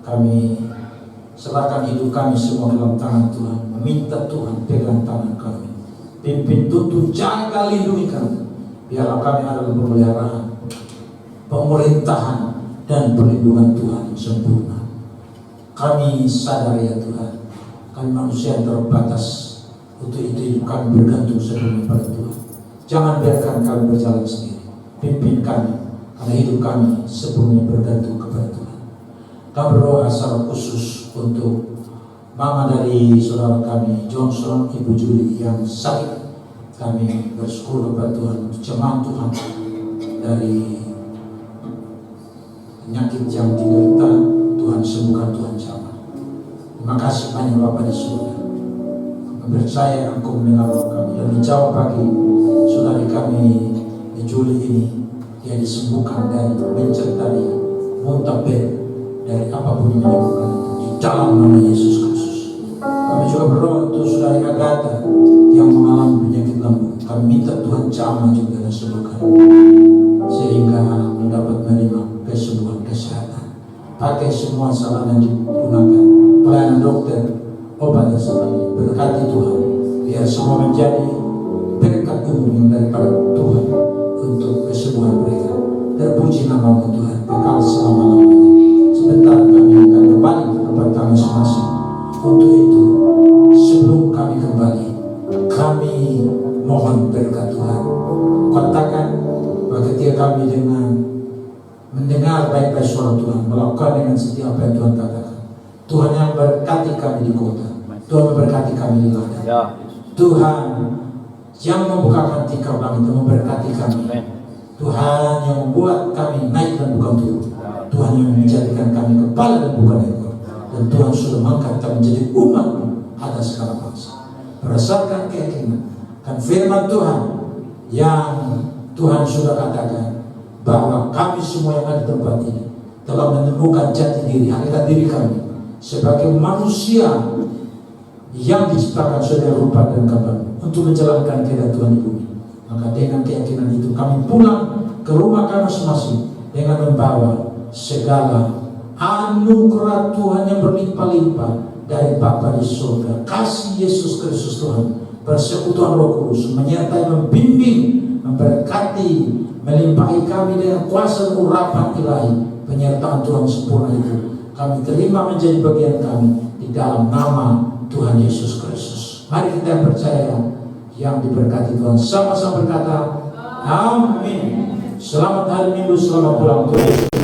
Kami serahkan hidup kami semua dalam tangan Tuhan. Meminta Tuhan pegang tangan kami, pimpin, tuntun, jaga, lindungi kami. Biarlah kami adalah pemeliharaan, pemerintahan, dan perlindungan Tuhan yang sempurna. Kami sadar ya Tuhan, kami manusia yang terbatas. Untuk itu hidup kami bergantung sepenuhnya pada Tuhan. Jangan biarkan kami berjalan sendiri. Pimpin kami, karena hidup kami sepenuhnya bergantung kepada Tuhan. Kami berdoa secara khusus untuk mama dari saudara kami Johnson, Ibu Julie yang sakit. Kami bersyukur kepada Tuhan untuk jemaat Tuhan dari penyakit yang diderita. Tuhan sembuhkan, Tuhan jamah. Terima kasih banyak Bapak di surga. Kami percaya Engkau mendengar doa kami dan dijawab bagi saudari kami Julie ini. Dia disembuhkan dari mencari muntah dari apapun yang menyebabkan itu di dalam nama Yesus Kristus. Kami juga berdoa untuk saudari Agatha yang mengalami penyakit lambung. Kami minta Tuhan jamah juga dan sembuhkan sehingga mendapat menerima kesembuhan kesehatan. Pakai semua sarana yang digunakan, pelayanan dokter, obat dan sebagainya. Berkati Tuhan, biar semua menjadi berkat umum yang daripada Tuhan untuk kesembuhan mereka. Terpuji nama Tuhan, kekal selama-lamanya. Sebentar kami akan kembali ke tempat kami masing-masing. Untuk itu, sebelum kami kembali, kami mohon berkat Tuhan. Katakan bahwa ketika kami dengan mendengar baik-baik suara Tuhan, melakukan dengan setiap apa yang Tuhan katakan, Tuhan yang berkati kami di kota, Tuhan memberkati kami di ladang.
Ya.
Tuhan yang membukakan tikar langit dan memberkati kami. Tuhan yang membuat kami naik dan bukan turun. Tuhan yang menjadikan kami kepala dan bukan ekor. Dan Tuhan sudah mengangkat kami menjadi umat atas segala bangsa. Berdasarkan keyakinan dan firman Tuhan yang Tuhan sudah katakan bahwa kami semua yang ada di tempat ini telah menemukan jati diri, hakikat diri kami sebagai manusia yang diciptakan sebagai rupa dan gambar untuk menjalankan kehendak Tuhan di bumi. Maka dengan keyakinan itu kami pulang ke rumah kami masing-masing dengan membawa segala anugerah Tuhan yang berlimpah-limpah dari Bapa di surga, kasih Yesus Kristus Tuhan, persekutuan Roh Kudus menyertai, membimbing, memberkati, melimpahi kami dengan kuasa dan urapan ilahi. Penyertaan Tuhan sempurna itu kami terima menjadi bagian kami di dalam nama Tuhan Yesus Kristus. Mari kita percaya yang diberkati Tuhan. Sama-sama berkata, amin. Selamat hari Minggu, selamat pulang Tuhan.